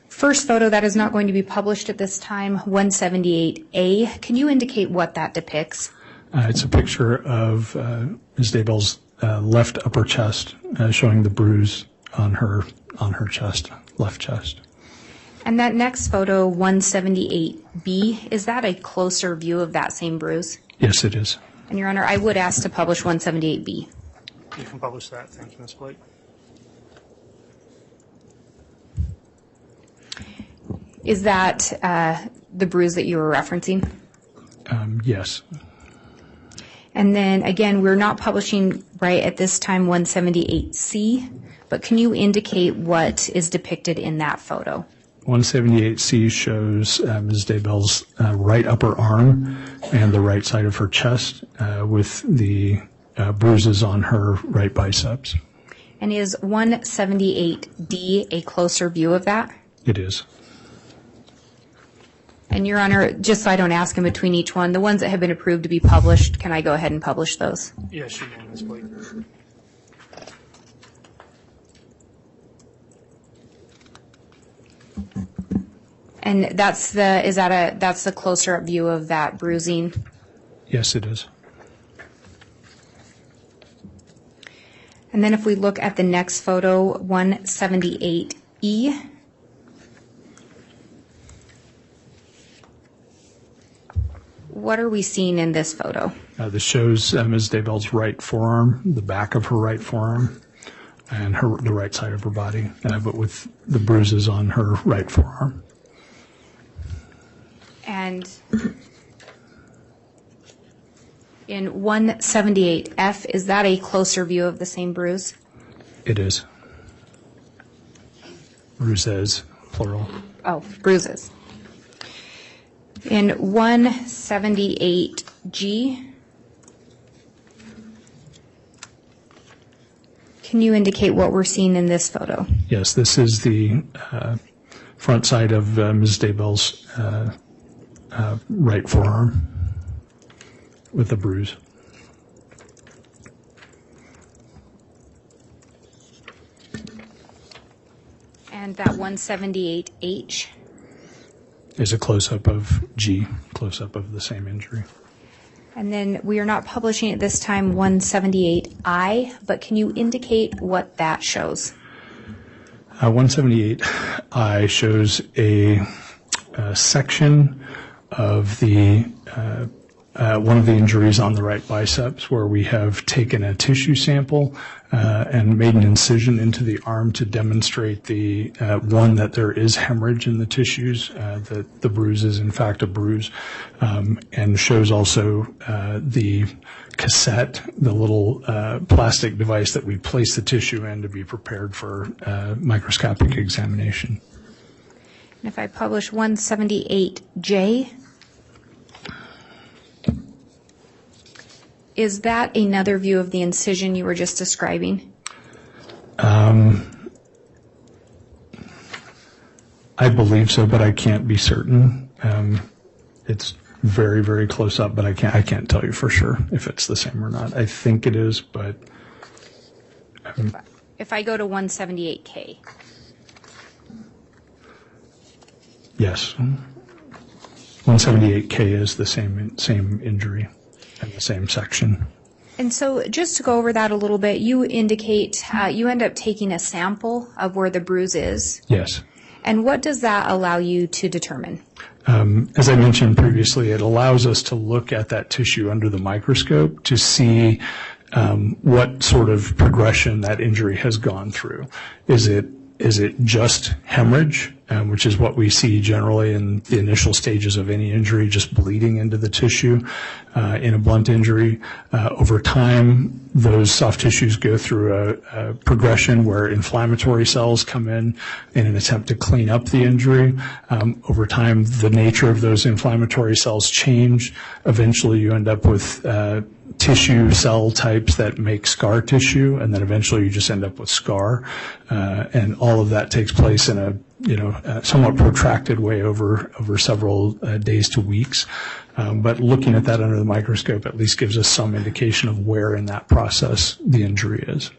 first photo that is not going to be published at this time, 178A, can you indicate what that depicts? It's a picture of Ms. Daybell's left upper chest, showing the bruise on her chest, left chest. And that next photo, 178B, is that a closer view of that same bruise? Yes, it is. And Your Honor, I would ask to publish 178B. You can publish that. Thank you, Ms. Blake. Is that the bruise that you were referencing? Yes. And then again, we're not publishing right at this time 178C, but can you indicate what is depicted in that photo? 178C shows Ms. Daybell's right upper arm and the right side of her chest with the bruises on her right biceps. And is 178D a closer view of that? It is. And Your Honor, just so I don't ask in between each one, the ones that have been approved to be published, can I go ahead and publish those? Yes, you can, Ms. Blake. And that's the closer up view of that bruising? Yes, it is. And then if we look at the next photo, 178E, what are we seeing in this photo? This shows Ms. Daybell's right forearm, the back of her right forearm, and the right side of her body, but with the bruises on her right forearm. And in 178F, is that a closer view of the same bruise? It is. Bruises, plural. Oh, bruises. In 178G, can you indicate what we're seeing in this photo? Yes, this is the front side of Ms. Daybell's right forearm with a bruise. And that 178H? Is a close-up of G, close-up of the same injury. And then we are not publishing at this time 178I, but can you indicate what that shows? 178I shows a section of the one of the injuries on the right biceps where we have taken a tissue sample and made an incision into the arm to demonstrate the one, that there is hemorrhage in the tissues, that the bruise is in fact a bruise, and shows also the cassette, the little plastic device that we place the tissue in to be prepared for microscopic examination. And if I publish 178J, is that another view of the incision you were just describing? I believe so, but I can't be certain. It's very, very close up, but I can't tell you for sure if it's the same or not. I think it is, but If I go to 178K, yes, 178K is the same injury and the same section. and so just to go over that a little bit, you indicate you end up taking a sample of where the bruise is. Yes. And what does that allow you to determine? As I mentioned previously, it allows us to look at that tissue under the microscope to see what sort of progression that injury has gone through. Is it just hemorrhage? which is what we see generally in the initial stages of any injury, just bleeding into the tissue in a blunt injury. Over time, those soft tissues go through a progression where inflammatory cells come in an attempt to clean up the injury. Over time, the nature of those inflammatory cells change. Eventually, you end up with tissue cell types that make scar tissue, and then eventually you just end up with scar. And all of that takes place in a somewhat protracted way over several days to weeks. But looking at that under the microscope at least gives us some indication of where in that process the injury is.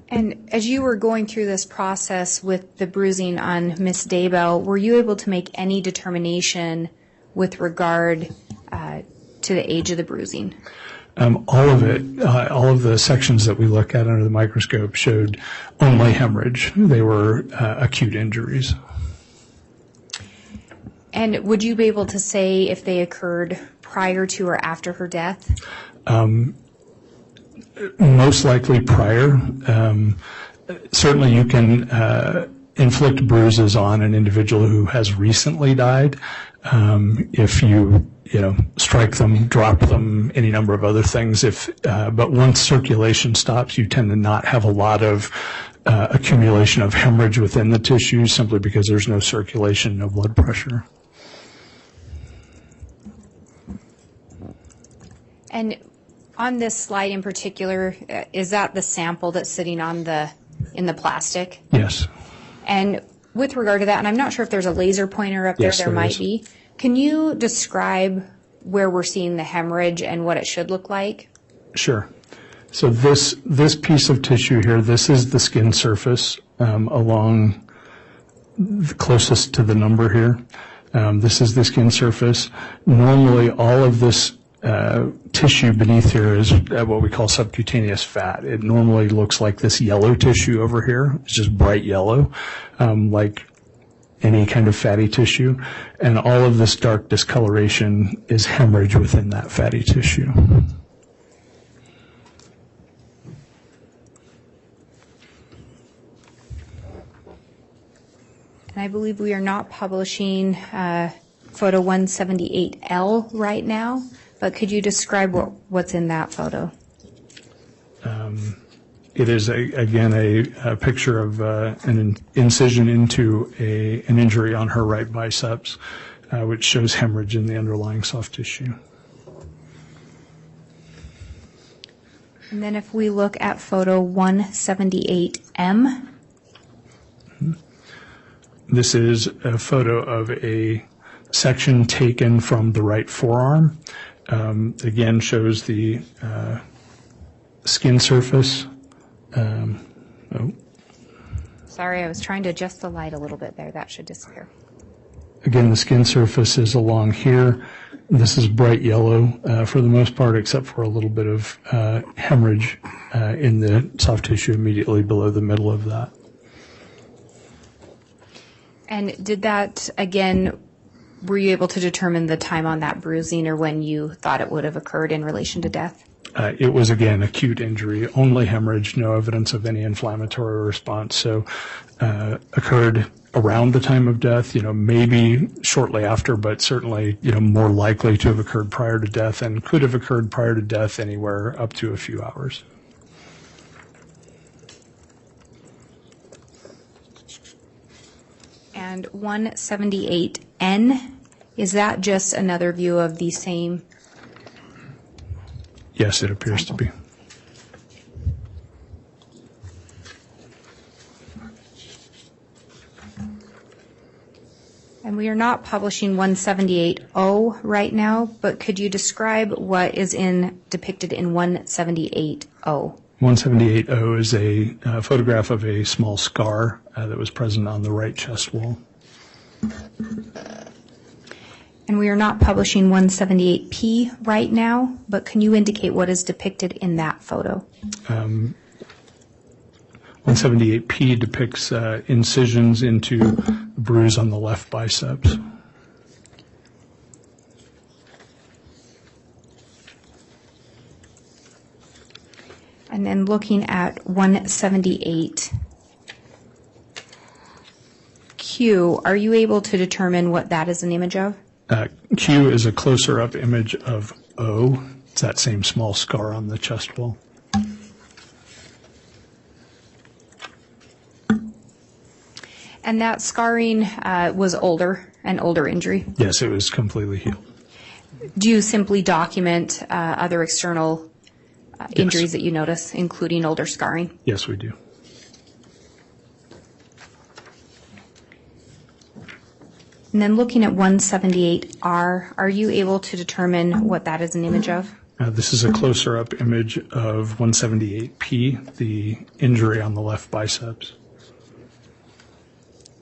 And as you were going through this process with the bruising on Miss Daybell, were you able to make any determination with regard to the age of the bruising? All of it, all of the sections that we look at under the microscope showed only hemorrhage. They were acute injuries. And would you be able to say if they occurred prior to or after her death? Most likely prior. Certainly you can inflict bruises on an individual who has recently died if you strike them, drop them, any number of other things. But once circulation stops, you tend to not have a lot of accumulation of hemorrhage within the tissue simply because there's no circulation, no blood pressure. And on this slide in particular, is that the sample that's sitting on in the plastic? Yes. And with regard to that, and I'm not sure if there's a laser pointer up there, Yes, there might be. Can you describe where we're seeing the hemorrhage and what it should look like? Sure. So this piece of tissue here, this is the skin surface along the closest to the number here. This is the skin surface. Normally, all of this tissue beneath here is what we call subcutaneous fat. It normally looks like this yellow tissue over here. It's just bright yellow, like any kind of fatty tissue. And all of this dark discoloration is hemorrhage within that fatty tissue. And I believe we are not publishing photo 178L right now, but could you describe what's in that photo? It is, again, a picture of an incision into an injury on her right biceps, which shows hemorrhage in the underlying soft tissue. And then if we look at photo 178M. This is a photo of a section taken from the right forearm. Again, shows the skin surface. Sorry, I was trying to adjust the light a little bit there. That should disappear. Again, the skin surface is along here. This is bright yellow for the most part, except for a little bit of hemorrhage in the soft tissue immediately below the middle of that. And did that, again, were you able to determine the time on that bruising or when you thought it would have occurred in relation to death? It was, again, acute injury, only hemorrhage, no evidence of any inflammatory response. So occurred around the time of death, maybe shortly after, but certainly, more likely to have occurred prior to death and could have occurred prior to death anywhere up to a few hours. And 178N, is that just another view of the same? Yes, it appears to be. And we are not publishing 178O right now, but could you describe what is depicted in 178O? 178O is a photograph of a small scar that was present on the right chest wall. And we are not publishing 178P right now, but can you indicate what is depicted in that photo? 178P depicts incisions into the bruise on the left biceps. And then looking at 178 Q, are you able to determine what that is an image of? Q is a closer up image of O. It's that same small scar on the chest wall. And that scarring was an older injury. Yes, it was completely healed. Do you simply document other external injuries that you notice, including older scarring? Yes, we do. And then looking at 178R, are you able to determine what that is an image of? This is a closer up image of 178P, the injury on the left biceps.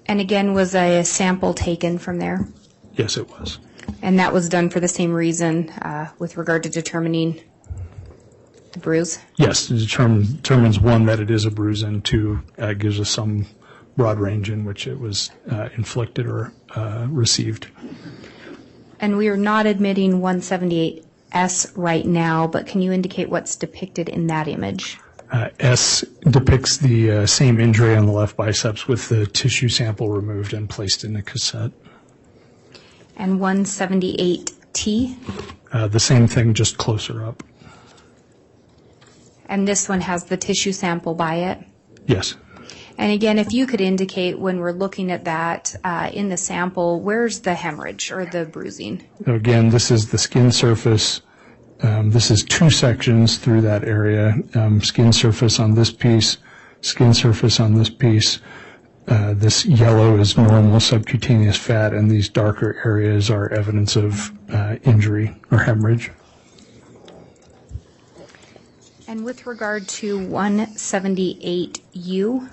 And again, was a sample taken from there? Yes, it was. And that was done for the same reason with regard to determining the bruise? Yes, it determines one, that it is a bruise, and two, gives us some broad range in which it was inflicted or received. And we are not admitting 178S right now, but can you indicate what's depicted in that image? S depicts the same injury on the left biceps with the tissue sample removed and placed in a cassette. And 178T? The same thing, just closer up. And this one has the tissue sample by it? Yes. And again, if you could indicate when we're looking at that in the sample, where's the hemorrhage or the bruising? Again, this is the skin surface. This is two sections through that area. Skin surface on this piece, skin surface on this piece. This yellow is normal subcutaneous fat, and these darker areas are evidence of injury or hemorrhage. And with regard to 178U?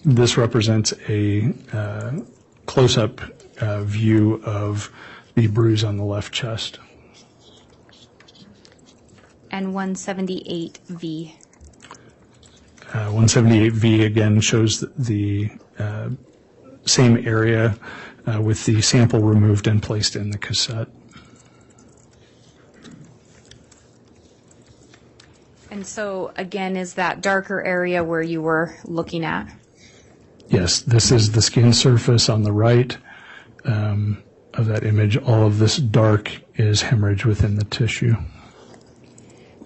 This represents a close-up view of the bruise on the left chest. And 178V? 178V again shows the same area with the sample removed and placed in the cassette. And so, again, is that darker area where you were looking at? Yes, this is the skin surface on the right of that image. All of this dark is hemorrhage within the tissue.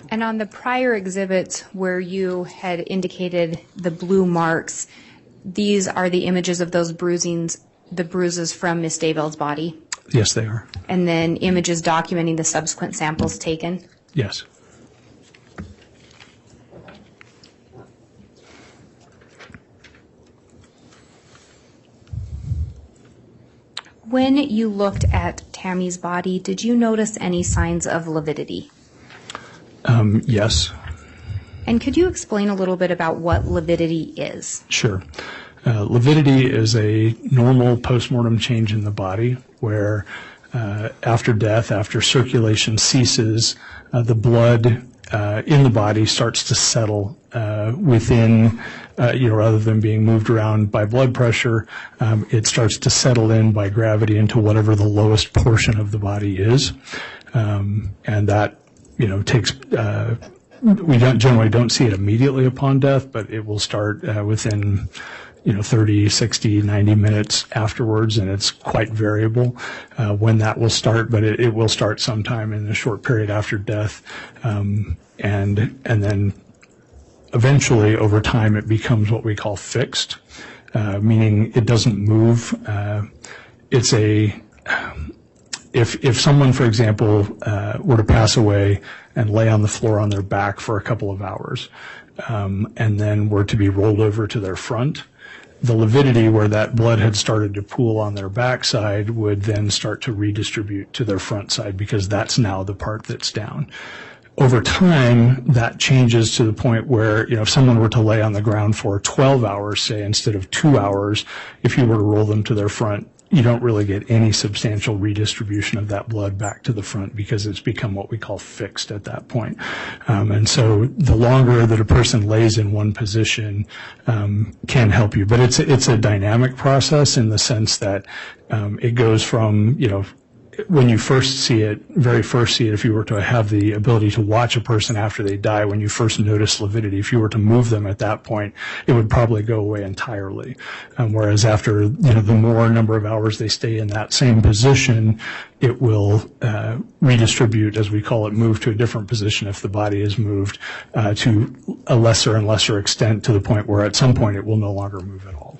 And on the prior exhibits where you had indicated the blue marks, these are the images of those the bruises from Miss Daybell's body? Yes, they are. And then images documenting the subsequent samples taken? Yes. When you looked at Tammy's body, did you notice any signs of lividity? Yes. And could you explain a little bit about what lividity is? Sure. Lividity is a normal postmortem change in the body where after death, after circulation ceases, the blood in the body starts to settle within, rather than being moved around by blood pressure, it starts to settle in by gravity into whatever the lowest portion of the body is. And that, takes, we generally don't see it immediately upon death, but it will start within 30, 60, 90 minutes afterwards, and it's quite variable when that will start, but it will start sometime in a short period after death, and then eventually over time it becomes what we call fixed, meaning it doesn't move. It's if someone, for example, were to pass away and lay on the floor on their back for a couple of hours, and then were to be rolled over to their front, the lividity where that blood had started to pool on their backside would then start to redistribute to their front side because that's now the part that's down. Over time, that changes to the point where, if someone were to lay on the ground for 12 hours, say, instead of 2 hours, if you were to roll them to their front, you don't really get any substantial redistribution of that blood back to the front because it's become what we call fixed at that point. And so the longer that a person lays in one position can help you. But it's a dynamic process in the sense that it goes from, when you first see it, if you were to have the ability to watch a person after they die, when you first notice lividity, if you were to move them at that point, it would probably go away entirely. Whereas after, the more number of hours they stay in that same position, it will redistribute, as we call it, move to a different position if the body is moved to a lesser and lesser extent, to the point where at some point it will no longer move at all.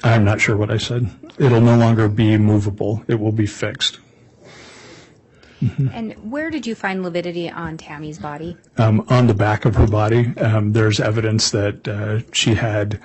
I'm not sure what I said. It'll no longer be movable. It will be fixed. Mm-hmm. And where did you find lividity on Tammy's body? On the back of her body. There's evidence that she had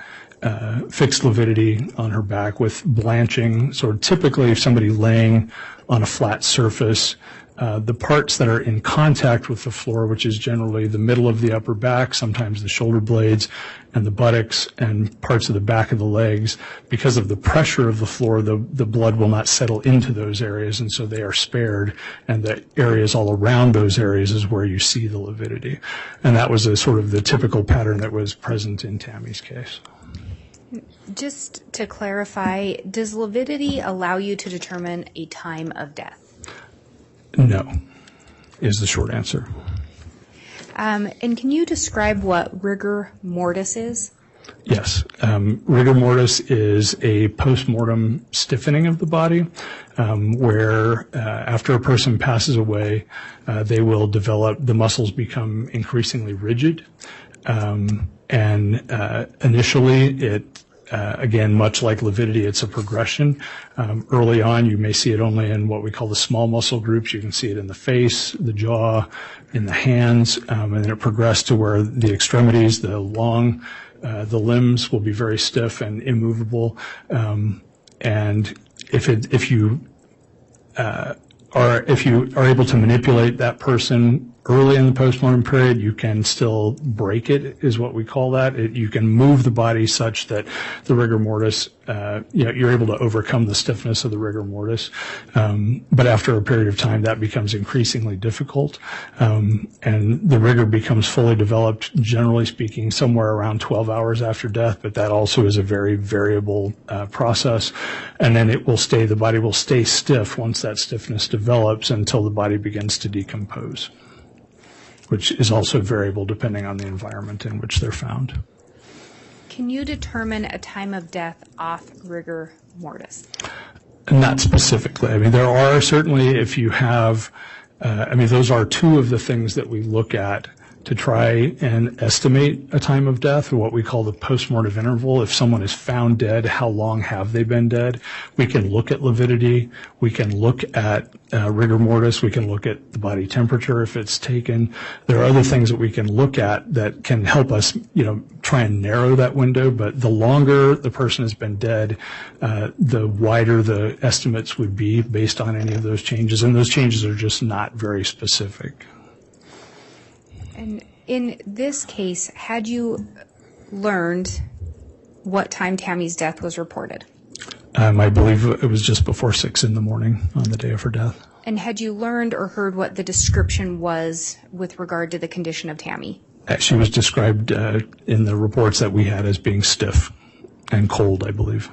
fixed lividity on her back with blanching. So typically if somebody laying on a flat surface, the parts that are in contact with the floor, which is generally the middle of the upper back, sometimes the shoulder blades and the buttocks and parts of the back of the legs, because of the pressure of the floor, the blood will not settle into those areas, and so they are spared, and the areas all around those areas is where you see the lividity. And that was a sort of the typical pattern that was present in Tammy's case. Just to clarify, does lividity allow you to determine a time of death? No, is the short answer. And can you describe what rigor mortis is? Yes. Rigor mortis is a post-mortem stiffening of the body where after a person passes away, they will develop, the muscles become increasingly rigid. And initially it again, much like lividity, it's a progression. Early on, you may see it only in what we call the small muscle groups. You can see it in the face, the jaw, in the hands, and then it progressed to where the extremities, the limbs will be very stiff and immovable. And if you are able to manipulate that person early in the postmortem period, you can still break it, is what we call that. You can move the body such that the rigor mortis, you're able to overcome the stiffness of the rigor mortis. But after a period of time, that becomes increasingly difficult. And the rigor becomes fully developed, generally speaking, somewhere around 12 hours after death, but that also is a very variable process. And then the body will stay stiff once that stiffness develops until the body begins to decompose, which is also variable depending on the environment in which they're found. Can you determine a time of death off rigor mortis? Not specifically. I mean, there are certainly, if you have, those are two of the things that we look at to try and estimate a time of death, or what we call the postmortem interval. If someone is found dead, how long have they been dead? We can look at lividity. We can look at rigor mortis. We can look at the body temperature if it's taken. There are other things that we can look at that can help us, try and narrow that window. But the longer the person has been dead, the wider the estimates would be based on any of those changes. And those changes are just not very specific. And in this case, had you learned what time Tammy's death was reported? I believe it was just before 6 a.m. on the day of her death. And had you learned or heard what the description was with regard to the condition of Tammy? She was described in the reports that we had as being stiff and cold, I believe.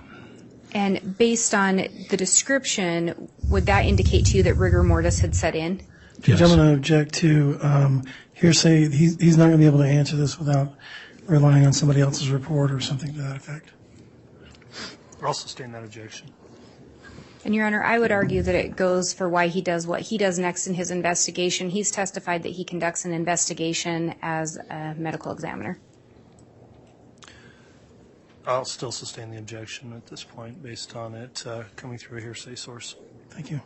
And based on the description, would that indicate to you that rigor mortis had set in? Yes. I'm going to object to hearsay. He's not going to be able to answer this without relying on somebody else's report or something to that effect. I'll sustain that objection. And, Your Honor, I would argue that it goes for why he does what he does next in his investigation. He's testified that he conducts an investigation as a medical examiner. I'll still sustain the objection at this point based on it coming through a hearsay source. Thank you.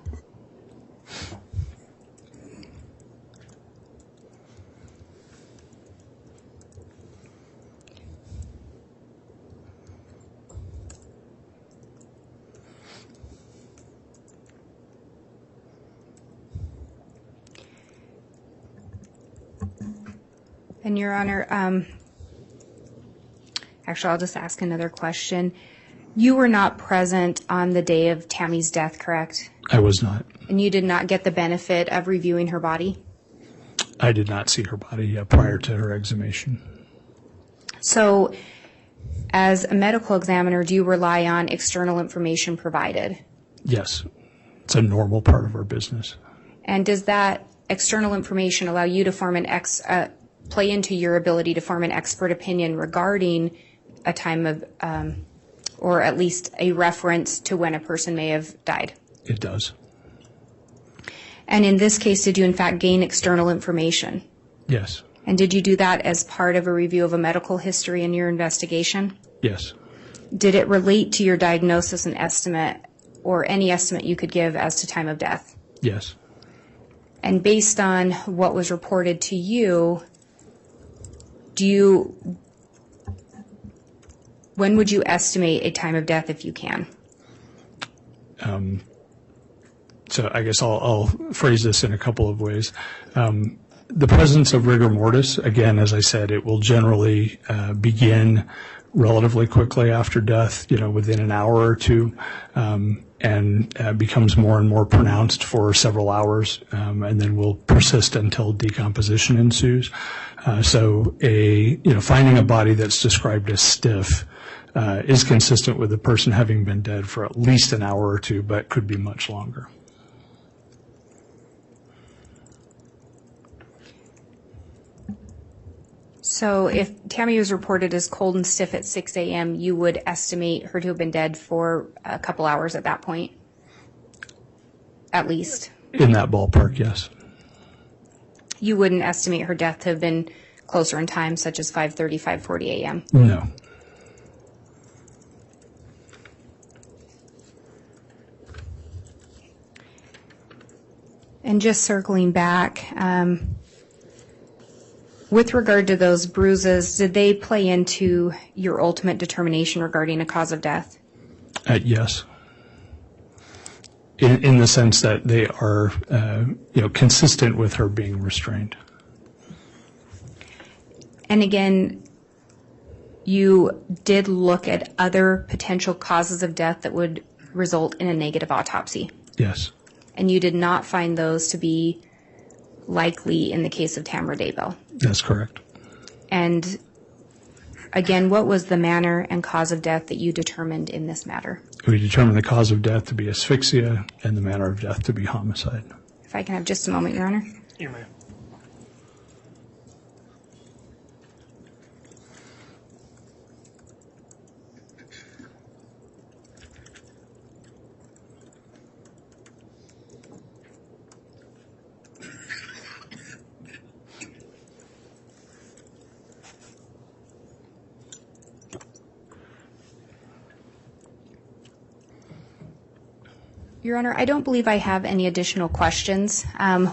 And, Your Honor, actually, I'll just ask another question. You were not present on the day of Tammy's death, correct? I was not. And you did not get the benefit of reviewing her body? I did not see her body prior to her exhumation. So As a medical examiner, do you rely on external information provided? Yes. It's a normal part of our business. And does that external information allow you to form play into your ability to form an expert opinion regarding a time of, or at least a reference to when a person may have died? It does. And in this case, did you in fact gain external information? Yes. And did you do that as part of a review of a medical history in your investigation? Yes. Did it relate to your diagnosis and estimate, or any estimate you could give as to time of death? Yes. And based on what was reported to you, when would you estimate a time of death if you can? So I guess I'll phrase this in a couple of ways. The presence of rigor mortis, again, as I said, it will generally begin relatively quickly after death, within an hour or two, and becomes more and more pronounced for several hours, and then will persist until decomposition ensues. So finding a body that's described as stiff is consistent with the person having been dead for at least an hour or two, but could be much longer. So if Tammy was reported as cold and stiff at 6 a.m., you would estimate her to have been dead for a couple hours at that point, at least? In that ballpark, yes. You wouldn't estimate her death to have been closer in time, such as 5:30, 5:40 a.m.? No. And just circling back, with regard to those bruises, did they play into your ultimate determination regarding a cause of death? Yes. In the sense that they are, consistent with her being restrained. And again, you did look at other potential causes of death that would result in a negative autopsy. Yes. And you did not find those to be likely in the case of Tamara Daybell. That's correct. And again, what was the manner and cause of death that you determined in this matter? We determined the cause of death to be asphyxia and the manner of death to be homicide. If I can have just a moment, Your Honor. You may. Your Honor, I don't believe I have any additional questions.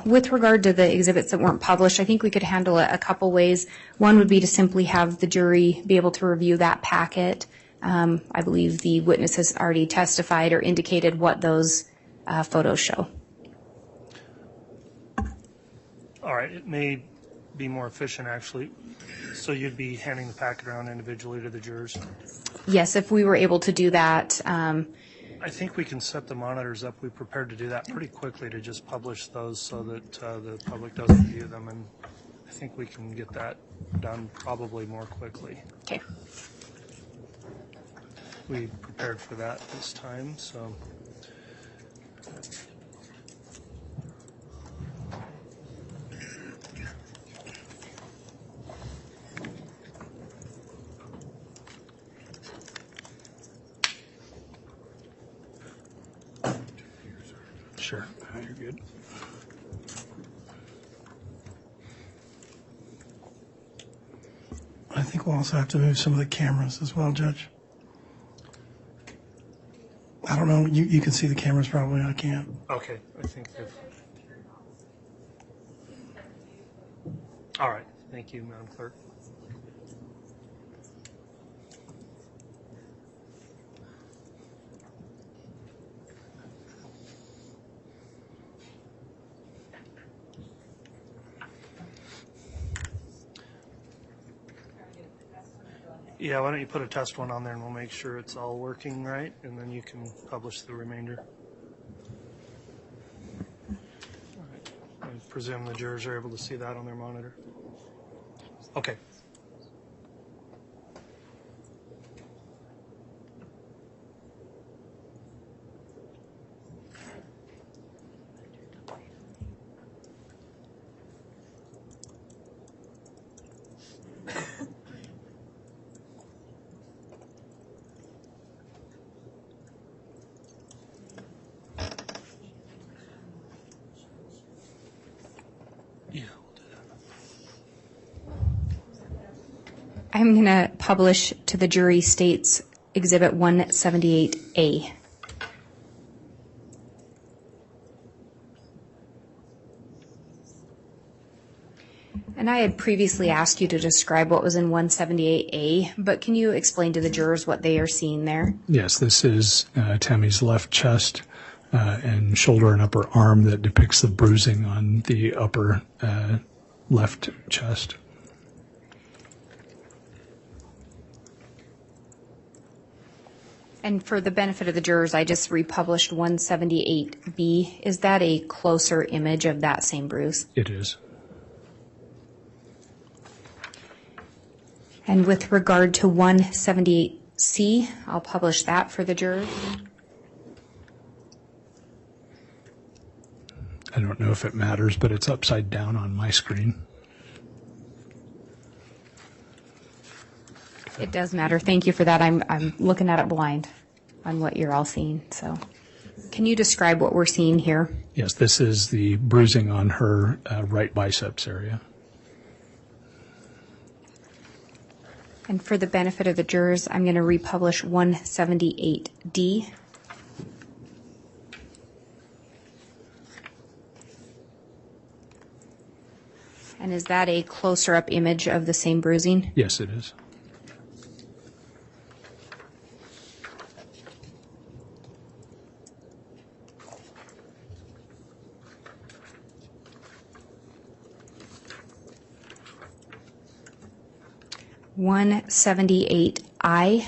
With regard to the exhibits that weren't published, I think we could handle it a couple ways. One would be to simply have the jury be able to review that packet. I believe the witness has already testified or indicated what those photos show. All right, it may be more efficient, actually. So you'd be handing the packet around individually to the jurors? Yes, if we were able to do that. I think we can set the monitors up. We prepared to do that pretty quickly to just publish those so that the public doesn't view them, and I think we can get that done probably more quickly. Okay. We prepared for that this time, so. Sure. You're good. I think we'll also have to move some of the cameras as well, Judge. I don't know. You can see the cameras probably. I can't. Okay, I think they've. All right, thank you, Madam Clerk. Yeah, why don't you put a test one on there and we'll make sure it's all working right, and then you can publish the remainder. All right. I presume the jurors are able to see that on their monitor. Okay. I'm going to publish to the jury States Exhibit 178A. And I had previously asked you to describe what was in 178A, but can you explain to the jurors what they are seeing there? Yes, this is Tammy's left chest and shoulder and upper arm that depicts the bruising on the upper left chest. And for the benefit of the jurors, I just republished 178B. Is that a closer image of that same bruise? It is. And with regard to 178C, I'll publish that for the jurors. I don't know if it matters, but it's upside down on my screen. It does matter. Thank you for that. I'm looking at it blind on what you're all seeing. So can you describe what we're seeing here? Yes, this is the bruising on her right biceps area. And for the benefit of the jurors, I'm going to republish 178D. And is that a closer up image of the same bruising? Yes, it is. .178I.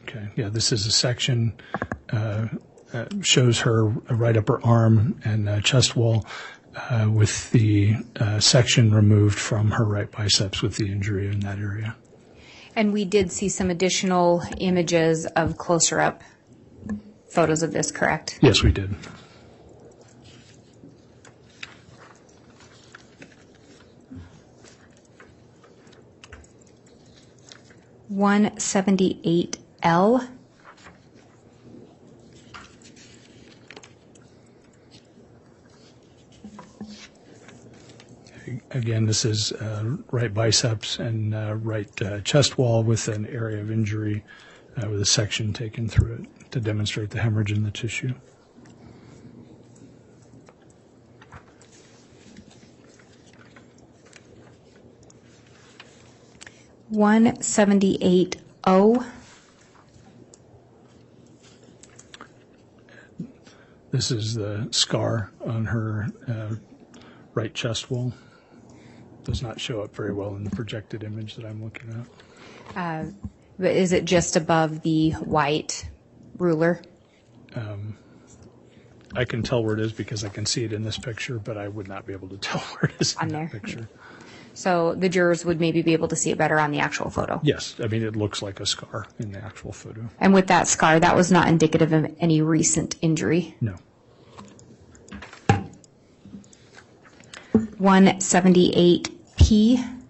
Okay, yeah, this is a section, shows her right upper arm and chest wall with the section removed from her right biceps with the injury in that area. And we did see some additional images of closer up photos of this, correct? Yes, we did. 178L. Again, this is right biceps and right chest wall with an area of injury with a section taken through it to demonstrate the hemorrhage in the tissue. .178O. This is the scar on her right chest wall. Does not show up very well in the projected image that I'm looking at. But is it just above the white ruler? I can tell where it is because I can see it in this picture, but I would not be able to tell where it is On in there. that picture. So the jurors would maybe be able to see it better on the actual photo. Yes, I mean, it looks like a scar in the actual photo. And with that scar, that was not indicative of any recent injury. No. 178P.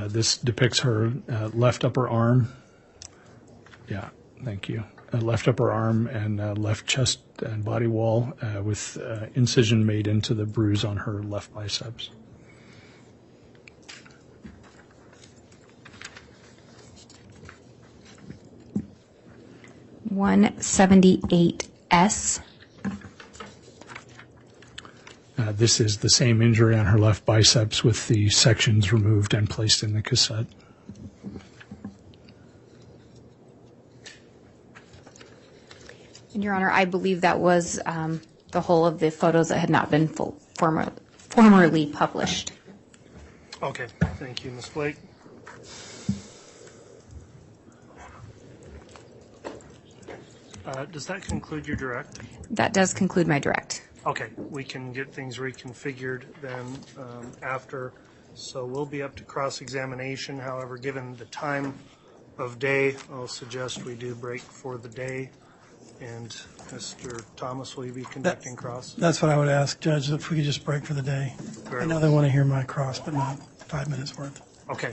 This depicts her left upper arm. Yeah, thank you. Left upper arm and left chest and body wall with incision made into the bruise on her left biceps. .178S. This is the same injury on her left biceps with the sections removed and placed in the cassette. And Your Honor, I believe that was the whole of the photos that had not been formerly published. Okay, thank you, Ms. Blake. Does that conclude your direct? That does conclude my direct. Okay, we can get things reconfigured then after. So we'll be up to cross-examination. However, given the time of day, I'll suggest we do break for the day. And Mr. Thomas, will you be conducting cross? That's what I would ask, Judge, if we could just break for the day. I know they want to hear my cross, but not 5 minutes worth. Okay.